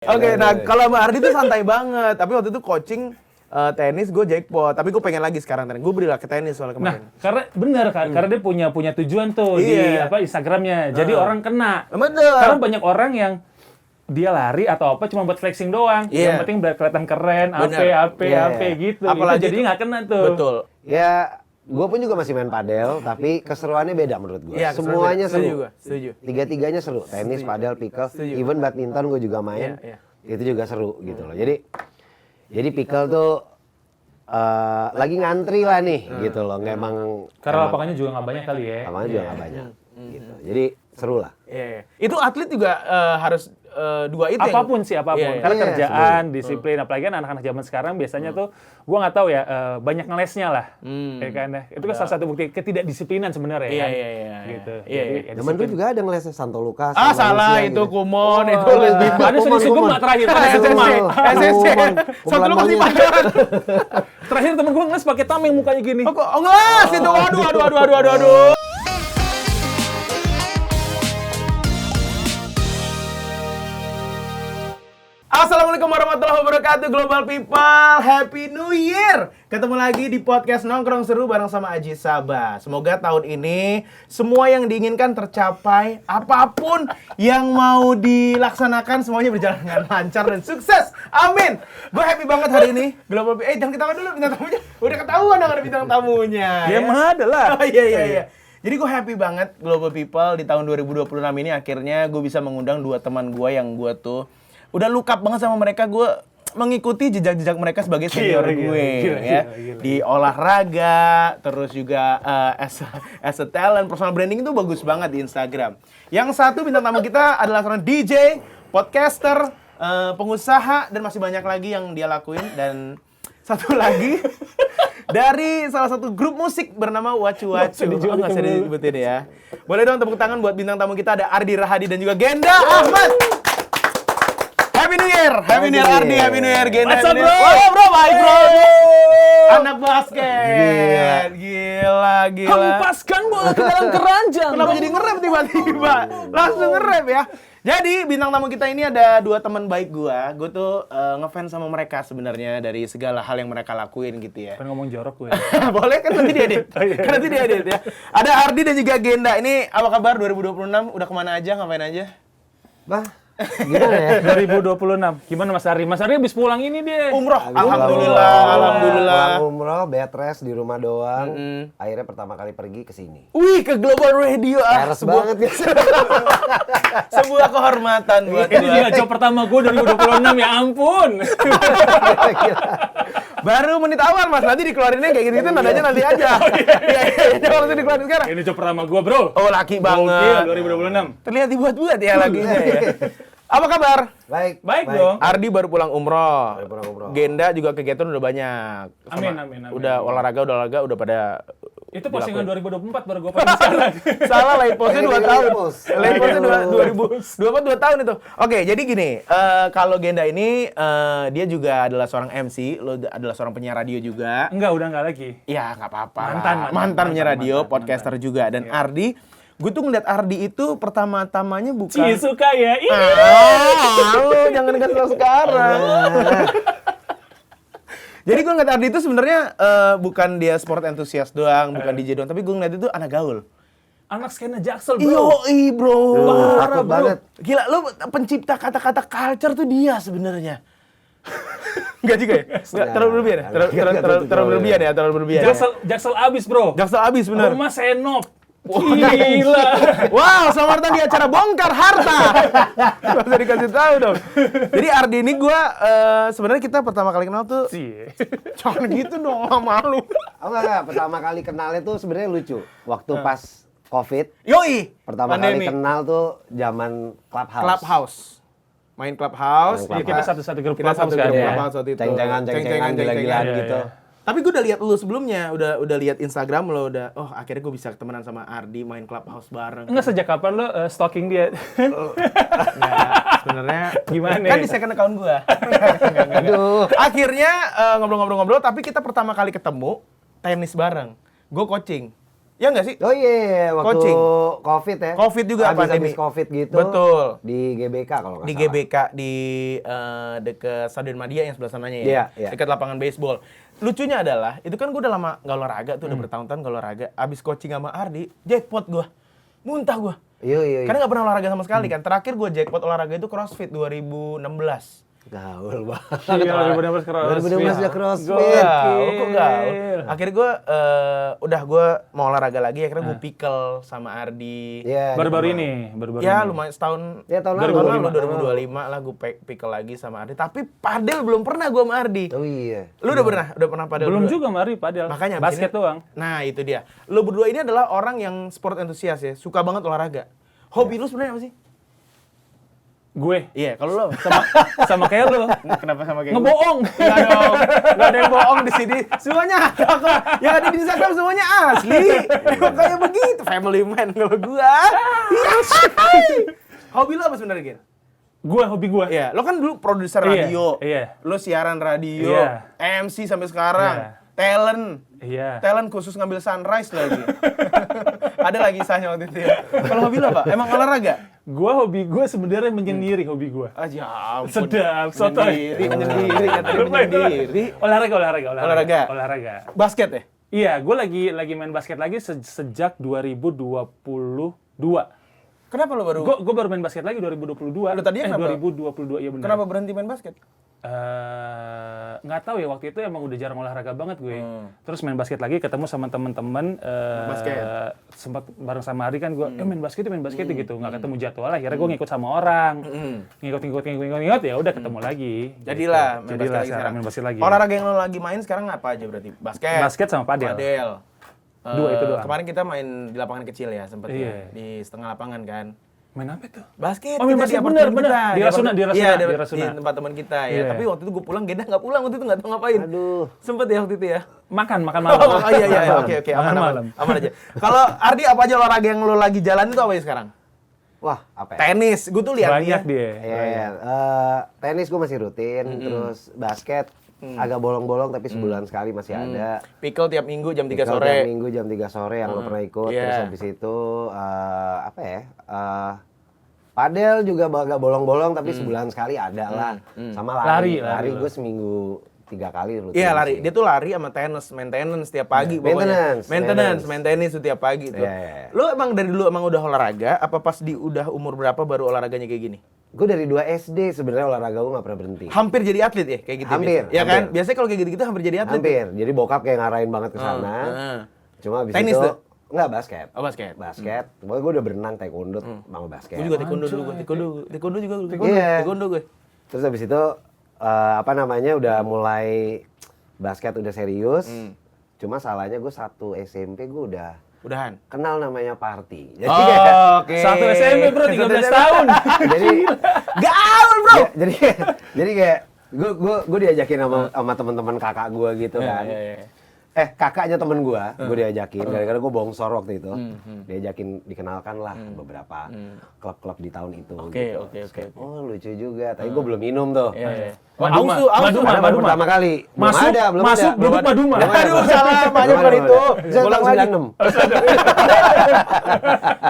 Oke, nah kalau sama Ardi tuh santai banget. Tapi waktu itu coaching tenis gue jackpot. Tapi gue pengen lagi sekarang tenis. Gue beri lah ke tenis soalnya kemarin. Nah, karena benar kan, karena dia punya tujuan tuh di Instagramnya. Jadi orang kena. Betul. Karena banyak orang yang dia lari atau apa cuma buat flexing doang. Yang penting biar kelihatan keren, AP gitu. Apalagi jadi nggak kena tuh. Betul. Ya, gue pun juga masih main padel, tapi keseruannya beda menurut gue. Iya, Semuanya seru. Setuju. Tiga-tiganya seru. Tenis, padel, pickle, even badminton gue juga main. Itu juga seru gitu loh. Jadi pickle tuh lagi ngantri lah nih gitu loh. Emang Karena lapangannya juga nggak banyak kali ya. lapangannya juga nggak banyak gitu. Jadi seru lah. Iya. Itu atlet juga harus dua itu. Apapun sih, apapun. Iya, iya. Karena Iya, kerjaan, disiplin, apalagi kan anak-anak zaman sekarang biasanya tuh, gua nggak tahu ya, banyak ngelesnya lah. Ya kan? Itu kan salah satu bukti ketidakdisiplinan sebenarnya kan. Iya. Gitu. Iya. Jadi, ya Zaman disiplin. dulu juga ada ngelesnya Santo Lukas. Ah, salah Malaysia itu gitu. Kumon, itu Oh, les bimbo. ada sih gue nggak terakhir, ada SSC. Kumon. SSC. Satu lu masih pacaran. Terakhir temen gue ngeles pakai tameng mukanya gini. Oh, ngelas itu. Aduh. Assalamualaikum warahmatullahi wabarakatuh, Global People. Happy New Year. Ketemu lagi di podcast Nongkrong Seru bareng sama Aji Sabah. Semoga tahun ini semua yang diinginkan tercapai. Apapun yang mau dilaksanakan semuanya berjalan dengan lancar dan sukses. Amin. Gue happy banget hari ini. Global People. Jangan ketahuan dulu bintang tamunya. Udah ketahuan dong ada bintang tamunya. Ya mah ada lah. Oh, iya. Jadi gue happy banget Global People di tahun 2026 ini akhirnya gue bisa mengundang dua teman gue yang gue tuh udah look up banget sama mereka. Gue mengikuti jejak-jejak mereka sebagai senior gue ya. Di olahraga, terus juga as a talent, personal branding itu bagus banget di Instagram. Yang satu bintang tamu kita adalah seorang DJ, podcaster, pengusaha, dan masih banyak lagi yang dia lakuin. Dan satu lagi dari salah satu grup musik bernama Wacu. Nggak usah disebutin ya. Boleh dong tepuk tangan buat bintang tamu kita, ada Ardi Rahadi dan juga Genda Ahmad. Happy New Year Ardi, Happy New Year Genda. What's up, bro? Oh bro, baik bro. Anak basket. Gila. Hempaskan bola ke dalam keranjang. Kenapa jadi nge-rap tiba-tiba? Langsung nge-rap ya. Jadi bintang tamu kita ini ada dua teman baik gua. Gua tuh ngefans sama mereka sebenarnya dari segala hal yang mereka lakuin gitu ya. Pengen ngomong jorok gue. Boleh kan nanti diedit. Ya. Ada Ardi dan juga Genda. Ini apa kabar 2026? Udah kemana aja? Ngapain aja? Bah, gimana ya? 2026. Gimana Mas Ari? Mas Ari habis pulang ini dia. Umroh. Alhamdulillah. Pulang umroh, bed rest di rumah doang. Akhirnya pertama kali pergi ke sini. Wih, ke Global Radio. Peres banget ya. Sebuah kehormatan buat Ini gua. juga job pertama gue 2026, ya ampun. Baru menit awal Mas, nanti dikeluarinnya kayak gitu nadanya nanti aja. Iya, jangan langsung dikeluarin sekarang. Ini job pertama gue, bro. Oh, laki Gokil, banget. 2026. Terlihat dibuat-buat ya laginya ya. Apa kabar? Baik dong. Ardi baru pulang umroh. Baru pulang umroh. Genda juga kegiatan udah banyak. Amin. Udah olahraga udah pada Itu postingan 2024 baru gue posting sekarang. salah, late postnya 2 tahun. Post. Late postnya 2024 2 tahun itu. Oke, jadi gini, kalau Genda ini dia juga adalah seorang MC, lo adalah seorang penyiar radio juga. Enggak, udah enggak lagi. Ya, nggak apa-apa. Mantan penyiar radio, podcaster juga. Dan Ardi, gue tuh ngeliat Ardi itu pertama-tamanya bukan... Suka ya. Lu jangan kasih tau sekarang. Jadi gue ngeliat Ardi itu sebenarnya bukan dia sport enthusiast doang, bukan DJ doang, tapi gue ngeliat itu anak gaul. Anak skena Jaksel, bro. Yoi bro, takut banget. Gila, lu pencipta kata-kata culture tuh dia sebenarnya. Enggak juga ya? Enggak, terlalu berlebihan ya? Terlalu berlebihan ya? Jaksel abis, bro. Jaksel abis, bener. Rumah Senop. Gila. Wow, selamat datang di acara Bongkar Harta. Gak usah dikasih tahu dong. Jadi Ardi ini gue, sebenarnya kita pertama kali kenal tuh, jangan gitu dong, malu. Oh enggak, pertama kali kenalnya tuh sebenarnya lucu. Waktu pas Covid, Yoi, pertama kali kenal tuh zaman Clubhouse. Main Clubhouse. Iya, kita satu grup Kita Clubhouse satu grup kan. Clubhouse waktu itu. Ceng-cengan, gila-gilaan Iya, gitu. iya. Tapi gue udah lihat lu sebelumnya, udah lihat Instagram lo, udah, oh akhirnya gue bisa ketemenan sama Ardi main Clubhouse bareng. Enggak, sejak kapan lo stalking dia? Nggak, sebenarnya Gimana? kan di second account gue. Aduh. Akhirnya ngobrol-ngobrol, tapi kita pertama kali ketemu tenis bareng. Gue coaching. Ya nggak sih? Oh iya, waktu Coaching. COVID ya. COVID juga pandemi. Habis COVID gitu. Betul. Di GBK kalau nggak Di salah. GBK di dekat Stadion Madia yang sebelah sananya ya. Iya, iya. Dekat lapangan baseball. Lucunya adalah, itu kan gue udah lama nggak olahraga tuh, udah bertahun-tahun nggak olahraga. Abis coaching sama Ardi, jackpot gue. Muntah gue. Iya. Karena nggak pernah olahraga sama sekali kan. Terakhir gue jackpot olahraga itu CrossFit 2016. Gaul banget. Iya, 2016 CrossFit. 2016 udah CrossFit. Gaul, kok gaul? Akhirnya gue, gue mau olahraga lagi, akhirnya gue pickle sama Ardi. Iya. Baru-baru ini. Ya lumayan setahun, Ya, tahun tahun lalu 2025. 2025 lah gue pickle lagi sama Ardi. Tapi padel belum pernah gue sama Ardi. Oh iya. Lu udah pernah? Udah pernah padel? Belum berdua? juga Mari padel. Makanya abis basket ini- doang. Nah itu dia. Lu berdua ini adalah orang yang sport entusias ya, suka banget olahraga. Hobi lu sebenarnya apa sih? Gue Iya, kalau lu sama kayak lu. kenapa sama kayak Ngebohong. Enggak dong, enggak ada yang bohong di sini. Semuanya ada kok. Yang ada di Instagram semuanya asli. Emang kayak begitu, family man kalau gua. Hobi lu apa sebenarnya, Gin? Hobi gue. Iya, lo kan dulu produser Iya, radio. iya. Lo siaran radio, Iya. MC sampai sekarang. Iya. Talent. Iya. Talent khusus ngambil sunrise lagi. Ada lagi kisahnya waktu itu ya. Kalau hobi lo apa? Emang olahraga? Hobi gue sebenarnya menyendiri hobi gue. Ya ampun. Sedap, sotoy. Menyendiri, katanya menyendiri. Olahraga. Basket ya? Iya, gue lagi main basket lagi sejak 2022. Kenapa lo baru? Gue baru main basket lagi 2022. Lu tadinya kenapa? 2022, iya benar. Kenapa berhenti main basket? Nggak tahu ya, waktu itu emang udah jarang olahraga banget gue. Terus main basket lagi, ketemu sama teman-teman. Basket. Sempat bareng sama Ari kan gue, main basket gitu. Nggak ketemu jadwal, akhirnya gue ngikut sama orang. Ngikut, ya udah ketemu lagi. Jadilah Gitu. main basket lagi sekarang sekarang. main basket lagi. Olahraga yang lo lagi main sekarang apa aja berarti? Basket. Basket sama padel. Dua itu doang. Kemarin kita main di lapangan kecil ya, sempet Iya. ya, di setengah lapangan kan. Main apa tuh? Basket. Oh, main kita basket, apartemen bener. kita. Di Rasuna, di Rasuna, Iya, di Rasuna. di tempat teman kita ya. Iya. Tapi waktu itu gue pulang, Geda nggak pulang waktu itu, nggak tahu ngapain. Aduh. Sempet ya waktu itu ya. Makan malam. Oh iya, oke, Makan aman malam. aja. Kalau Ardi, apa aja olahraga yang lo lagi jalan itu apa ya sekarang? Wah, apa ya? Tenis, gue tuh lihat Banyak dia. Iya. Tenis gue masih rutin, terus basket agak bolong-bolong tapi sebulan sekali masih ada. Pickle tiap minggu jam 3 Pickle sore. tiap minggu jam 3 sore yang lo pernah ikut. Iya. Terus habis itu apa ya? Padel juga agak bolong-bolong tapi sebulan sekali ada lah. Sama lari. Lari. Gue seminggu 3 kali rutin. Iya lari, sih. dia tuh lari sama maintenance tiap pagi pokoknya. Maintenance tuh tiap pagi tuh. Iya. Lu emang dari dulu emang udah olahraga? Apa pas di udah umur berapa baru olahraganya kayak gini? Gue dari 2 SD sebenarnya olahraga gue nggak pernah berhenti. Hampir jadi atlet ya kayak gitu. Hampir, Ya kan? hampir. Biasanya kalau kayak gitu-gitu hampir jadi atlet. Hampir. Jadi bokap kayak ngarahin banget ke sana. Cuma abis Tenis itu tuh? enggak basket. Oh basket. Basket. Pokoknya gue udah berenang, taekwondo, sama basket. Gue juga taekwondo dulu, taekwondo juga gue. Iya. Taekwondo gue. Terus habis itu udah mulai basket udah serius. Cuma salahnya gue satu SMP gue udah Udahan. kenal namanya party. Jadi Oke. Satu SMP bro, 13 tahun. jadi Gaul, Bro. jadi kayak gue diajakin sama teman-teman kakak gue gitu kan. Iya. Kakaknya temen gue diajakin, gara-gara gue bongsor waktu itu, diajakin dikenalkan lah beberapa klub-klub di tahun itu. Oke, gitu. oke. Terus kayak, oh lucu juga, tapi gue belum minum tuh. Iya. Maduma. Ada baru pertama kali. Masuk, duduk Maduma. Aduh, salah banyak Belum kali ada. itu. Saya Ulang tahun lagi. 96.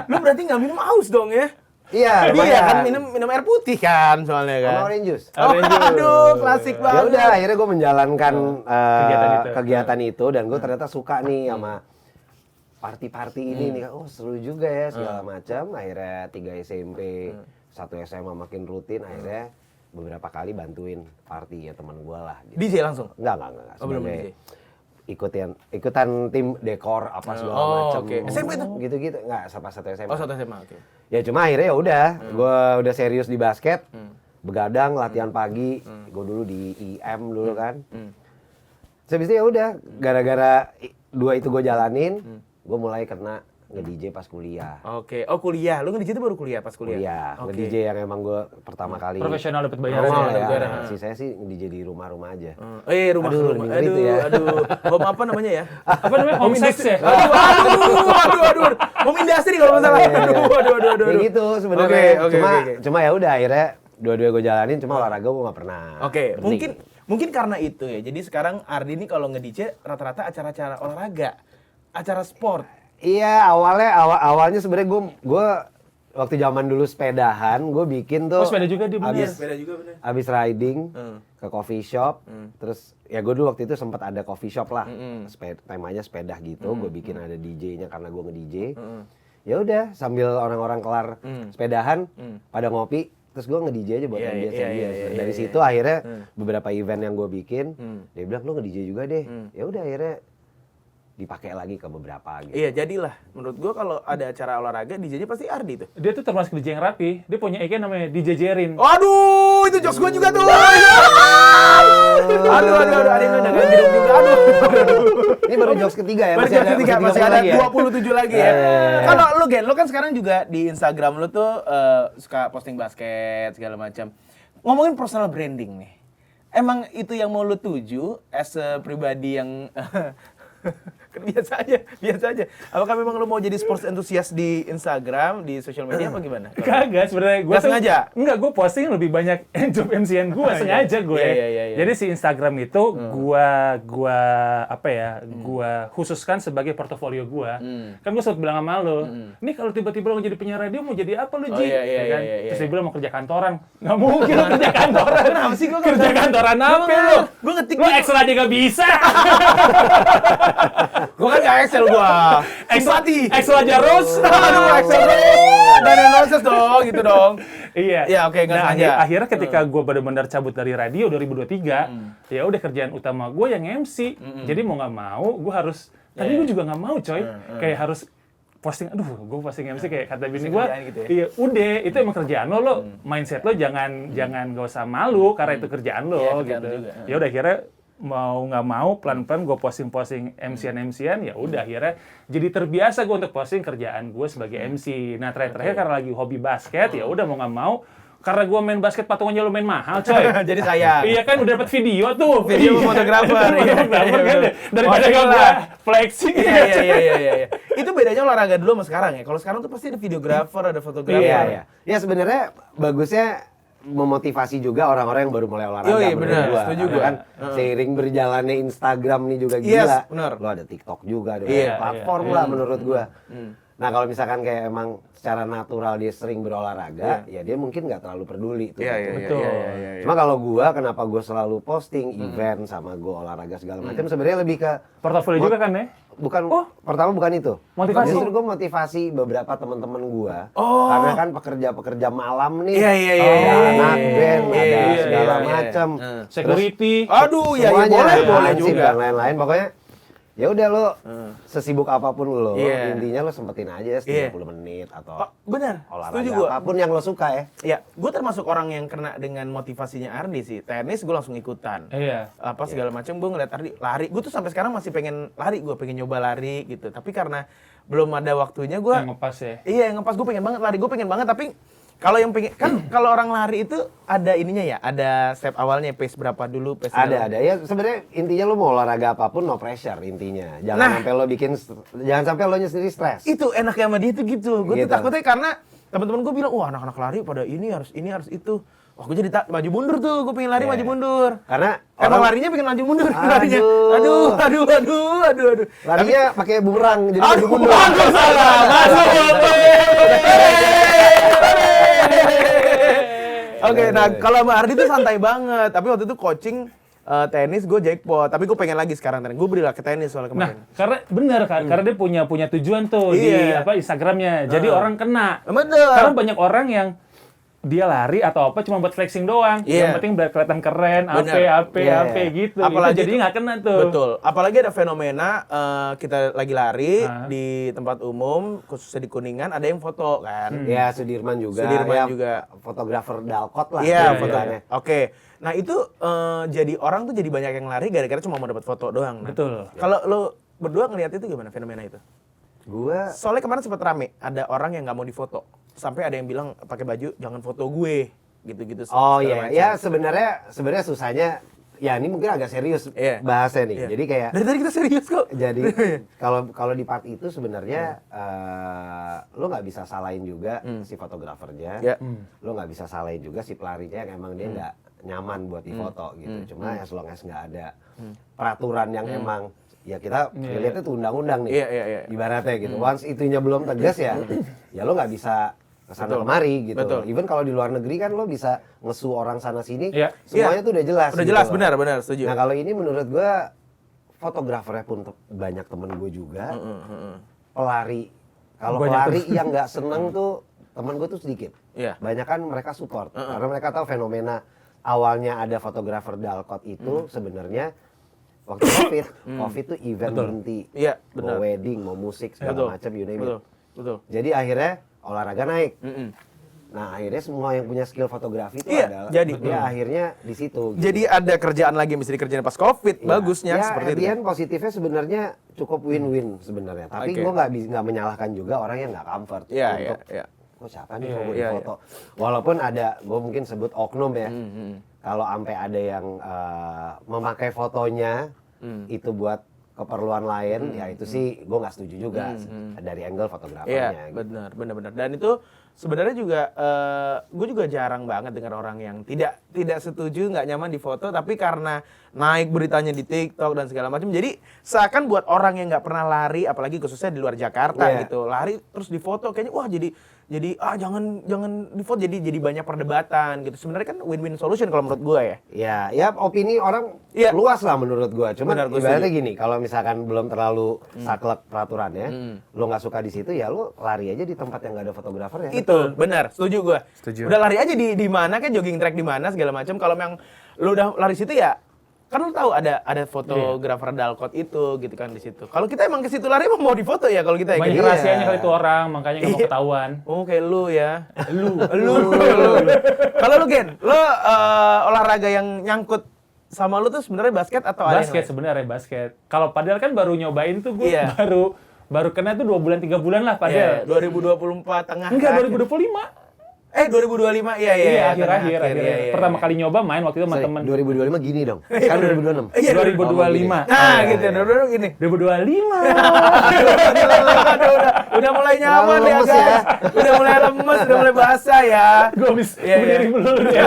Lu berarti nggak minum aus dong ya? Iya, Iya kan lumayan. minum air putih kan soalnya kan. Sama orange juice. Oh, aduh, klasik Ya banget. udah, akhirnya gue menjalankan Kegiatan itu dan gue ternyata suka nih sama party-party ini nih. Oh seru juga ya segala macam. Akhirnya 3 SMP, 1 SMA makin rutin. Akhirnya beberapa kali bantuin party ya teman gue lah. Gitu. DJ langsung. Enggak. Oh, belum Sebagai DJ. ikutan tim dekor apa segala Oh, macam. oke. SMP tuh? Gitu-gitu. Enggak, pas 1 SMA. Oh, satu SMA, oke. Ya cuma akhirnya ya udah, gue udah serius di basket, begadang, latihan pagi, gue dulu di IM dulu kan. Terus habis itu ya udah, gara-gara 2 itu gue jalanin, gue mulai kena nge-DJ pas kuliah. Oke. Oh, kuliah. Lu nge-DJ itu baru kuliah pas kuliah? Kuliah, Oke. nge-DJ yang emang gue pertama kali. Profesional dapat bayaran Normal ya. ya. bayaran. Si saya sih nge-DJ di rumah-rumah aja. Rumah. ngeri tuh ya. Aduh. Home apa namanya ya? Apa namanya? Home sex ya? Aduh. Home industry kalau nggak salah. Aduh. Kayak gitu sebenarnya. Oke. Cuma ya udah akhirnya dua-dua gue jalanin, cuma olahraga gue nggak pernah. Oke, berhenti. mungkin karena itu ya. Jadi sekarang Ardi ini kalau nge-DJ rata-rata acara-acara olahraga, acara sport. Iya, awalnya sebenarnya gue waktu zaman dulu sepedahan, gue bikin tuh. Oh, sepeda juga dia bener. Sepeda juga bener. Abis riding ke coffee shop, terus ya gue dulu waktu itu sempat ada coffee shop lah, temanya sepeda gitu, gue bikin ada DJ-nya karena gue nge-DJ. Ya udah sambil orang-orang kelar sepedahan, pada ngopi, terus gue nge-DJ aja buat ambience. Dari situ akhirnya beberapa event yang gue bikin, dia bilang lu nge-DJ juga deh. Ya udah akhirnya dipakai lagi ke beberapa gitu. Iya, jadilah. Menurut gua kalau ada acara olahraga, DJ-nya pasti Ardi tuh. Dia tuh termasuk DJ yang rapi. Dia punya IG namanya DJ Jerin. Aduh, itu jokes gua juga tuh. Aduh, ada yang udah ganti juga. Aduh. Ini baru jokes ketiga ya? Baru jokes ketiga, masih ada lagi ya? 27 lagi ya. Kalau lu Gen, lu kan sekarang juga di Instagram lu tuh suka posting basket segala macam. Ngomongin personal branding nih. Emang itu yang mau lu tuju as a pribadi yang biasa aja. Apakah memang lu mau jadi sports enthusiast di Instagram, di social media apa gimana? Kagak, sebenarnya gue Nggak sengaja? Enggak, gue posting lebih banyak job MCN gue sengaja gue. Iya. Jadi si Instagram itu gue khususkan sebagai portofolio gue. Kan gue sempet bilang sama lo, ini kalau tiba-tiba lo jadi penyiar radio mau jadi apa lo, Ji? Iya, kan? iya. Terus dia bilang mau kerja kantoran. Nggak mungkin lo kerja kantoran. Kenapa sih gua kerja kantoran apa lo? Gue ngetik Lo Excel aja nggak bisa. Gue kan gak Excel gua. Simpati. Excel aja Rus. Aduh, Excel dan nonsense dong, gitu dong. Iya. Ya, oke, nggak nah, sengaja. akhirnya ketika gue benar-benar cabut dari radio 2023, ya udah kerjaan utama gue yang MC. Jadi mau nggak mau, gue harus. Tadi gue juga nggak mau, coy. Kayak harus posting. Aduh, gue posting MC kayak kata bini gue. Gitu ya? Iya, udah. Itu emang kerjaan lo. Mindset lo jangan gak usah malu karena itu kerjaan lo. Iya, kerjaan Gitu. juga. Ya udah akhirnya mau nggak mau pelan-pelan gue posting MCN ya udah akhirnya jadi terbiasa gue untuk posting kerjaan gue sebagai MC. Nah terakhir karena lagi hobi basket ya udah mau nggak mau karena gue main basket patungannya lo main mahal coy. Jadi saya. Iya kan udah dapat video tuh. Video fotografer. Fotografer kan daripada gue flexing. Iya. Itu bedanya olahraga dulu sama sekarang ya. Kalau sekarang tuh pasti ada videografer, ada fotografer. Iya. Ya sebenarnya bagusnya memotivasi juga orang-orang yang baru mulai olahraga. Yoi, menurut bener, gua. setuju Karena gua. kan seiring berjalannya Instagram nih juga Yes, gila. bener. Lo ada TikTok juga, ada Iya, platform lah menurut gua. Nah kalau misalkan kayak emang secara natural dia sering berolahraga, ya dia mungkin nggak terlalu peduli tuh. Betul. Cuma kalau gua, kenapa gua selalu posting event sama gua olahraga segala macam, sebenarnya lebih ke Portofolio juga kan ya? bukan pertama bukan itu. Motivasi. Justru gue motivasi beberapa teman-teman gue. Karena kan pekerja-pekerja malam nih. Iya. Ada anak band, ada Iya, segala iya. macam. Security. Aduh, ya Semuanya, boleh hansip juga. dan lain-lain. Pokoknya ya udah lo sesibuk apapun lo, Iya. intinya lo sempetin aja 30 menit atau Benar, setuju olahraga gua. apapun yang lo suka ya. Ya, gue termasuk orang yang kena dengan motivasinya Ardi sih. Tenis gue langsung ikutan. Iya. Apa segala macam gue ngeliat Ardi lari. Gue tuh sampai sekarang masih pengen lari, gue pengen nyoba lari gitu. Tapi karena belum ada waktunya gue. Yang ngepas ya. Iya, yang ngepas gue pengen banget lari. Gue pengen banget tapi kalau yang pengen kan kalau orang lari itu ada ininya ya, ada step awalnya pace berapa dulu, pace Ada. Ya sebenarnya intinya lo mau olahraga apapun no pressure intinya. Jangan sampai lo jangan sampai lo nya sendiri stres. Itu enaknya sama dia tuh gitu. Gue tuh Gitu. takutnya karena teman-teman gue bilang, wah anak-anak lari pada ini harus itu. Wah gue jadi maju mundur tuh, gue pengen lari maju mundur. Karena Emang larinya pengen maju mundur. Larinya. Aduh. Aduh. Larinya pakai bumerang jadi maju mundur. Aduh, salah. Oke, nah kalau sama Ardi tuh santai banget. Tapi waktu itu coaching tenis gue jackpot. Tapi gue pengen lagi sekarang tenis. Gue beri lah ke tenis soalnya Nah, kemarin. karena benar kan, karena dia punya tujuan tuh di Iya. Instagramnya. Jadi orang kena. Betul. Karena banyak orang yang dia lari atau apa cuma buat flexing doang. Iya. Yang penting biar kelihatan keren, AP Iya. gitu. Apalagi Jadi nggak kena tuh. Betul. Apalagi ada fenomena kita lagi lari di tempat umum, khususnya di Kuningan, ada yang foto kan. Ya Sudirman juga. Sudirman ya, juga. Fotografer Dalkot lah. Iya, fotonya. Oke. Nah itu jadi orang tuh jadi banyak yang lari gara-gara cuma mau dapat foto doang. Nah, Betul. Kalau lo berdua ngeliat itu gimana fenomena itu? Gua Soalnya kemarin sempat rame, ada orang yang nggak mau difoto. Sampai ada yang bilang pakai baju jangan foto gue, gitu-gitu. Oh segala iya, macam. ya sebenarnya susahnya ya ini mungkin agak serius Iya. bahasnya nih. Iya. Jadi kayak Dari tadi kita serius kok. jadi kalau di part itu sebenarnya lo nggak bisa salahin juga si fotografernya. Ya. Lo nggak bisa salahin juga si pelarinya yang emang dia nggak nyaman buat difoto gitu. Cuma as long as nggak ada peraturan yang emang ya kita lihatnya tuh undang-undang nih. Iya. Ibaratnya gitu. Once itunya belum tegas ya lo nggak bisa kesana kemari gitu. Betul. Even kalau di luar negeri kan lo bisa ngesu orang sana sini, Iya. semuanya tuh udah jelas. Udah gitu jelas, loh. benar, setuju. Nah kalau ini menurut gue fotografernya pun banyak temen gue juga. Pelari, kalau Banyak pelari yang nggak seneng tuh temen gue tuh sedikit. Iya. Banyak kan mereka support karena mereka tahu fenomena awalnya ada fotografer dalkot itu sebenarnya waktu COVID tuh event berhenti. Iya, Mau benar. wedding, mau musik segala macam, you name it. Betul. Jadi akhirnya olahraga naik. Nah akhirnya semua yang punya skill fotografi itu Iya, adalah jadi. dia akhirnya di situ. Gitu. Jadi ada kerjaan lagi yang mesti dikerjain pas COVID, Ya, bagusnya ya, seperti at the itu. end positifnya sebenarnya cukup win-win sebenarnya. Tapi Oke. gue nggak menyalahkan juga orang yang nggak comfort Iya. oh siapa nih Iya, kalau gue iya, foto. Walaupun ada, gue mungkin sebut oknum ya. Kalau sampai ada yang memakai fotonya itu buat keperluan lain, ya itu sih gue nggak setuju juga dari angle fotografernya. Iya, gitu. benar. Dan itu sebenarnya juga gue juga jarang banget dengar orang yang tidak setuju, nggak nyaman di foto, tapi karena naik beritanya di TikTok dan segala macam, jadi seakan buat orang yang nggak pernah lari, apalagi khususnya di luar Jakarta Iya. gitu, lari terus difoto kayaknya wah jadi jangan difoto, jadi banyak perdebatan gitu. Sebenarnya kan win-win solution kalau menurut gue ya. Ya opini orang Iya. luas lah menurut gua. Cuma Benar, gua ibaratnya gini, kalau misalkan belum terlalu saklek peraturannya, lo nggak suka di situ ya lo lari aja di tempat yang nggak ada fotografer ya. Itu benar, setuju gue. Setuju. Udah lari aja di mana kan, jogging track di mana segala macam. Kalau memang lu udah lari situ ya kan lu tahu ada fotografer dalkot itu gitu kan di situ. Kalau kita emang ke situ lari emang mau difoto ya kalau kita ya. Banyak kayak gitu. rahasianya kali itu orang, makanya nggak mau Iya. ketahuan. Oh kayak lu ya. Lu. Kalau lu Gen, lu olahraga yang nyangkut sama lu tuh sebenarnya basket atau ada yang Basket lain? sebenarnya basket. Kalau padel kan baru nyobain tuh gue Iya. baru kena tuh 2 bulan 3 bulan lah Iya, padel. 2024 tengah. Enggak, akhir. 2025. 2025 iya. Iya, tengah akhir. iya. Pertama kali nyoba main waktu itu sama Sorry, temen. 2025 gini dong. Kan 2026. Iya, 2025. Nah, iya, gitu. iya. Dulu gini. 2025. Aduh, udah mulai nyaman Terlalu ya lemes guys. ya. Udah mulai lemes, udah mulai basah ya. Gue habis Iya. berdiri mulu. Iya,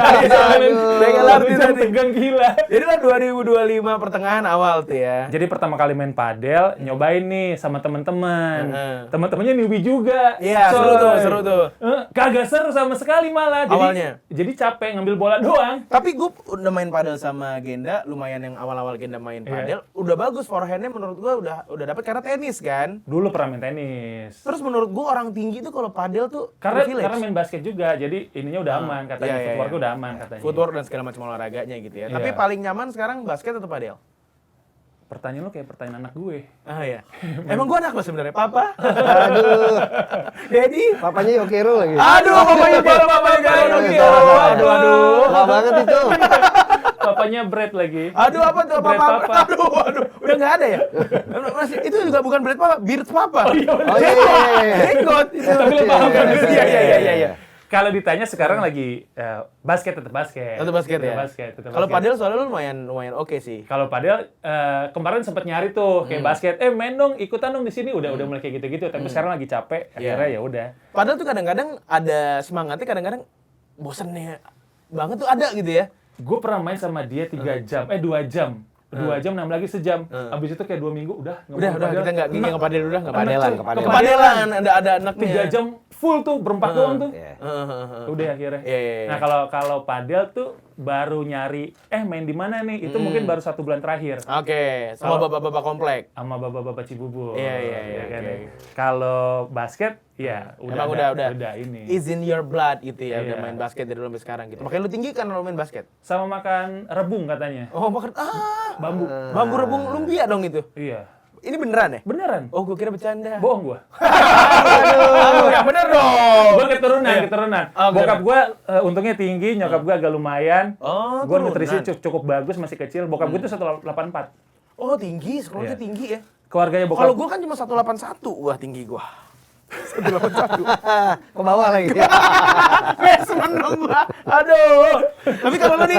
udah kayak latih Jam tadi. tegang gila. Jadi lah 2025 pertengahan awal tuh ya. Jadi pertama kali main padel, nyobain nih sama teman-teman. Heeh. Teman-temannya newbie juga. Iya, Coy. seru tuh. Kagak seru sama sekali malah. Awalnya? Jadi capek ngambil bola doang. Tapi gue udah main padel sama Genda, lumayan yang awal-awal Genda main padel, udah bagus forehand-nya menurut gue udah dapat karena tenis kan. Dulu pernah main tenis. Terus menurut gue orang tinggi tuh kalau padel tuh Karena privilege. main basket juga, jadi ininya udah aman katanya, Iya. footworknya udah aman katanya. Footwork dan segala macam olahraganya gitu ya. Iya. Tapi paling nyaman sekarang basket atau padel? Pertanyaan lu kayak pertanyaan anak gue. Ah ya. Emang gua anak lo sebenarnya, Papa? Aduh, Daddy? papanya Yokero lagi. Aduh, papanya baru aduh. Lama banget itu. Papanya Brad lagi. Aduh, apa tuh Brad Papa? Papa. Aduh. Udah nggak ada ya? Masih itu juga bukan Brad Papa, Beard Papa. Oh iya. Jenggot. Tapi lu paham kan? Iya. Kalau ditanya sekarang lagi basket tetap basket. Tetap basket ya. Tetap Kalau basket. padel soalnya lu lumayan oke sih. Kalau padel kemarin sempat nyari tuh kayak basket, main dong, ikutan dong di sini. Udah mulai kayak gitu-gitu. Tapi sekarang lagi capek. Akhirnya ya udah. Padel tuh kadang-kadang ada semangatnya, kadang-kadang bosennya banget tuh ada gitu ya. Gue pernah main sama dia 3 jam, 2 jam. 2 jam, 6 lagi sejam. Abis itu kayak 2 minggu, udah. Udah, kita nggak ngepadel udah, nggak Kepadelan, padel. kepadelan. Kepadelan, ada anaknya. 3 jam full tuh, berempat doang tuh. Iya. Udah akhirnya. Iya. Nah kalau padel tuh baru nyari, main di mana nih? Itu mungkin baru 1 bulan terakhir. Oke, sama bapak-bapak komplek. Sama bapak-bapak Cibubur. Iya, kan? oke. Kalau basket, ya Emang udah ini. ini. Is in your blood gitu ya, udah Iya. main basket dari dulu sampai sekarang gitu. Makanya lu tinggi kan kalau main basket. Sama makan rebung katanya. Oh, makan Bambu. bambu rebung lumpia dong itu. Iya. Ini beneran ya? Beneran. Oh, gue kira bercanda. Bohong gua. Aduh, yang bener dong. Gua keturunan. Oh, Bokap gua untungnya tinggi, nyokap gua agak lumayan. Oh, Gua turunan. nutrisi cukup bagus, masih kecil. Bokap gua tuh 184. Oh, tinggi, sekolahnya Iya. tinggi ya. Keluarganya bokap. Kalau gue kan cuma 181, wah tinggi gue. 181. Ke bawah lagi. Seneng dong gue. Aduh. Tapi kalau lu nih,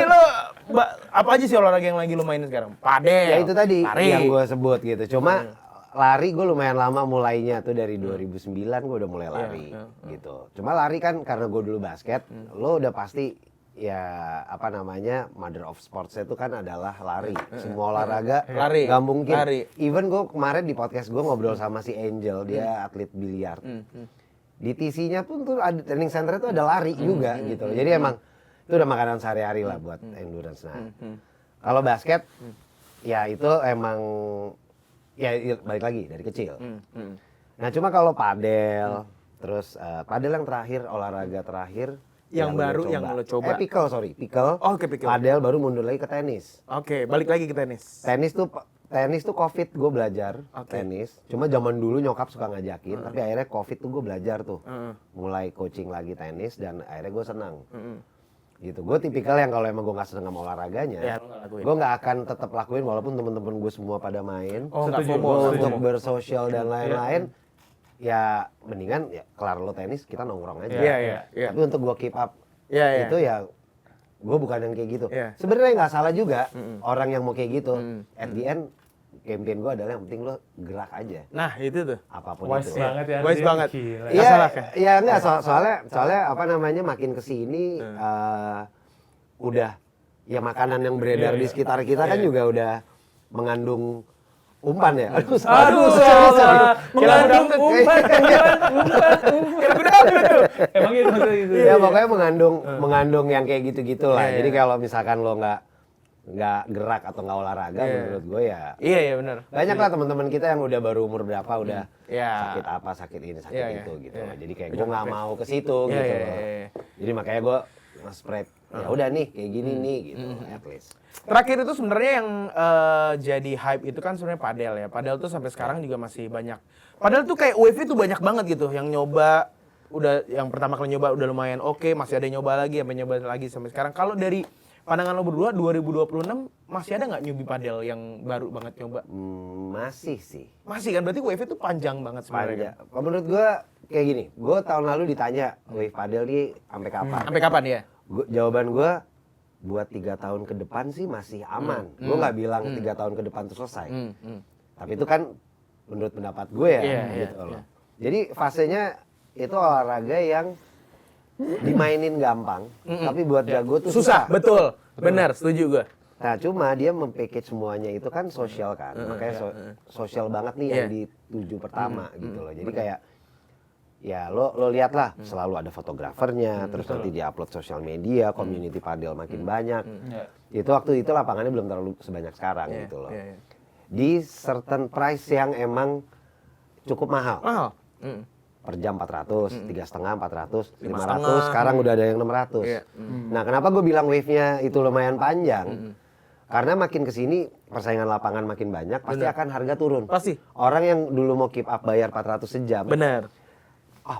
apa aja sih olahraga yang lagi lu mainin sekarang? Padel. Ya itu tadi lari. yang gue sebut gitu. Cuma lari gue lumayan lama mulainya tuh dari 2009 gue udah mulai lari gitu. Cuma lari kan karena gue dulu basket, lo udah pasti ya apa namanya mother of sports itu kan adalah lari. Semua olahraga Lari. nggak mungkin. Lari. Even gue kemarin di podcast gue ngobrol sama si Angel, dia atlet biliar. Di TC-nya pun tuh ada training center itu ada lari juga gitu loh. Jadi emang itu udah makanan sehari-hari lah buat endurance. Nah, kalau basket ya itu emang ya balik lagi dari kecil. Nah cuma kalau padel, terus padel yang terakhir, olahraga terakhir Yang baru yang lo coba. pickle. Oh, oke, pickle. Padel baru mundur lagi ke tenis. Oke, balik lagi ke tenis. Tenis tuh COVID gue belajar Oke. tenis. Cuma zaman dulu nyokap suka ngajakin, tapi akhirnya COVID tuh gue belajar tuh. Mulai coaching lagi tenis dan akhirnya gue senang. Gitu. Gue tipikal yang kalau emang gue nggak seneng sama olahraganya, Ya, lo nggak lakuin. gue nggak akan tetap lakuin walaupun temen-temen gue semua pada main. Oh, nggak Setuju. FOMO. Gue setuju. untuk bersosial dan lain-lain, ya mendingan ya kelar lo tenis kita nongkrong aja. Iya. Tapi untuk gue keep up Iya. itu ya gue bukan yang kayak gitu. Iya. Sebenarnya nggak salah juga orang yang mau kayak gitu. At the end campaign gue adalah yang penting lo gerak aja Nah, itu tuh. apapun Wise itu. banget ya. Wise Ardi. banget. Gila. Nggak salah, kan? Iya enggak soalnya apa namanya makin kesini udah ya makanan yang beredar di sekitar kita kan juga udah mengandung umpan ya. Aduh, sorry. mengandung Kayak umpan. Emang gitu maksudnya gitu. Ya pokoknya mengandung yang kayak gitu-gitu lah. Iya, Jadi iya. kalau misalkan lo nggak gerak atau nggak olahraga, menurut gue ya Iya, benar. banyak lah teman-teman kita yang udah baru umur berapa udah Iya. sakit apa, sakit ini, sakit Iya, itu iya. gitu. Iya. Jadi kayak gue nggak mau ke situ Iya, gitu iya, loh. iya. Jadi makanya gue nge-spread ya udah nih kayak gini nih gitu at least. Terakhir itu sebenarnya yang jadi hype itu kan sebenarnya padel ya. Padel tuh sampai sekarang juga masih banyak. Padel tuh kayak wave itu banyak banget gitu yang nyoba. Udah yang pertama kali nyoba udah lumayan oke, masih ada yang nyoba lagi, sampai nyoba lagi sampai sekarang. Kalau dari pandangan lo berdua 2026 masih ada nggak newbie padel yang baru banget nyoba? Masih sih. Masih kan, berarti wave itu panjang banget sebenarnya. Panjang. Menurut gue kayak gini, gue tahun lalu ditanya wave padel nih sampai kapan? Sampai kapan ya? Jawaban gue buat 3 tahun ke depan sih masih aman. Gue nggak bilang 3 tahun ke depan tuh selesai. Tapi itu kan menurut pendapat gue ya, Iya, gitu loh. Jadi fasenya itu olahraga yang dimainin gampang, tapi buat jago tuh Susah, betul. Benar, setuju gue. Nah, cuma dia mempackage semuanya itu kan sosial kan. Makanya sosial banget nih yang dituju pertama gitu loh. Jadi kayak ya lo lihatlah selalu ada fotografernya, terus nanti di-upload sosial media, community padel makin banyak. Itu waktu itu lapangannya belum terlalu sebanyak sekarang gitu loh. Iya. Di certain price yang emang cukup mahal. Mahal. Per jam 400, 3,5, 400, 5,5. 500, sekarang udah ada yang 600. Iya. Nah, kenapa gue bilang wave-nya itu lumayan panjang? Karena makin kesini persaingan lapangan makin banyak, pasti akan harga turun. Pasti. Orang yang dulu mau keep up bayar 400 sejam, Benar.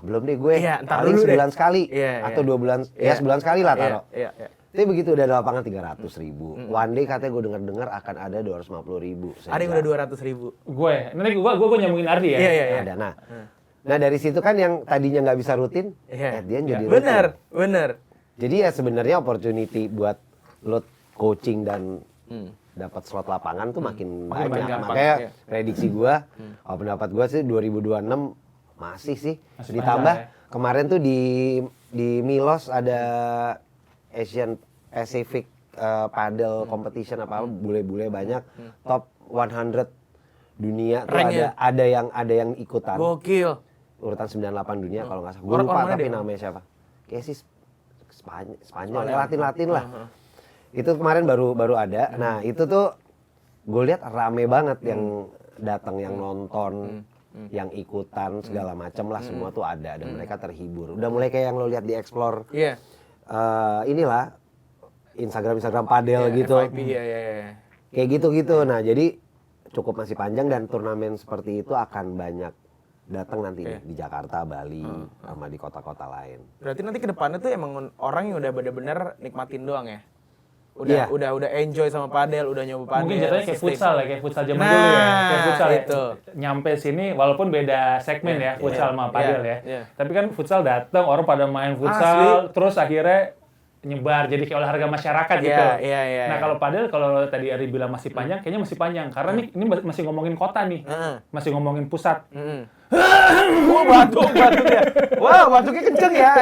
belum deh gue, Iya, ntar paling dulu deh. sebulan sekali, Iya, atau iya. 2 bulan, Iya. ya sebulan sekali lah taruh. Iya. Tapi begitu udah ada lapangan 300.000, one day katanya gue dengar akan ada 250.000. Ada yang udah 200.000. Nanti gue nyambungin Ardi ya. Iya. Ada. Nah dari situ kan yang tadinya nggak bisa rutin, Iya. dia jadi rutin. Benar. Jadi ya sebenarnya opportunity buat lo coaching dan dapat slot lapangan tuh makin Makin banyak. gampang, Makanya iya. prediksi gua, kalau pendapat gua sih 2026 masih sih. Masih Ditambah panjang, ya. kemarin tuh di Milos ada Asian Pacific Padel Competition apa bule-bule banyak, top 100 dunia tuh Ranknya. ada yang ikutan. Gokil. Urutan 98 dunia kalau nggak salah. Gue Orang- lupa orang mana tapi dia? namanya siapa. Kayak sih Spanyol, Latin lah. Itu kemarin baru ada. Nah, itu tuh gue lihat rame banget yang datang, yang nonton, yang ikutan segala macam lah semua tuh ada dan mereka terhibur. Udah mulai kayak yang lo lihat di Explore. Iya. Inilah Instagram padel gitu. FIP, iya. Kayak gitu-gitu. Nah, jadi cukup masih panjang dan turnamen seperti itu akan banyak datang nanti nih, di Jakarta, Bali, sama di kota-kota lain. Berarti nanti ke depannya tuh emang orang yang udah bener-bener nikmatin doang ya? Iya. Udah enjoy sama padel, udah nyoba padel. Mungkin jatuhnya kayak stay futsal safe. ya, kayak futsal zaman Nah, dulu ya. Kayak futsal itu. Nyampe sini walaupun beda segmen ya, futsal sama padel ya. Iya. Tapi kan futsal datang, orang pada main futsal, terus akhirnya nyebar jadi kayak olahraga masyarakat gitu. Iya. Nah kalau padel kalau tadi Ari bilang masih panjang, kayaknya masih panjang karena nih ini masih ngomongin kota nih, masih ngomongin pusat. Wah, batuk ya. Wah, batuknya kenceng ya.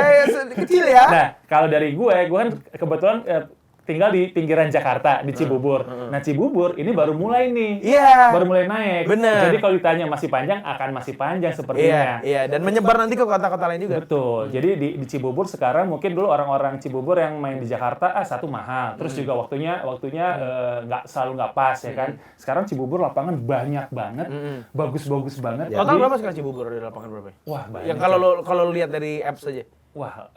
Kecil ya. Nah kalau dari gue kan kebetulan tinggal di pinggiran Jakarta di Cibubur. Nah Cibubur ini baru mulai nih, baru mulai naik. Bener. Jadi kalau ditanya masih panjang, akan masih panjang sepertinya. Iya. Dan menyebar nanti ke kota-kota lain juga. Betul. Jadi di Cibubur sekarang mungkin dulu orang-orang Cibubur yang main di Jakarta satu mahal, terus juga waktunya nggak pas ya kan. Sekarang Cibubur lapangan banyak banget, bagus-bagus banget. Total berapa sekarang Cibubur di lapangan berapa? Wah banyak. Yang kalau lu lihat dari apps aja. Wah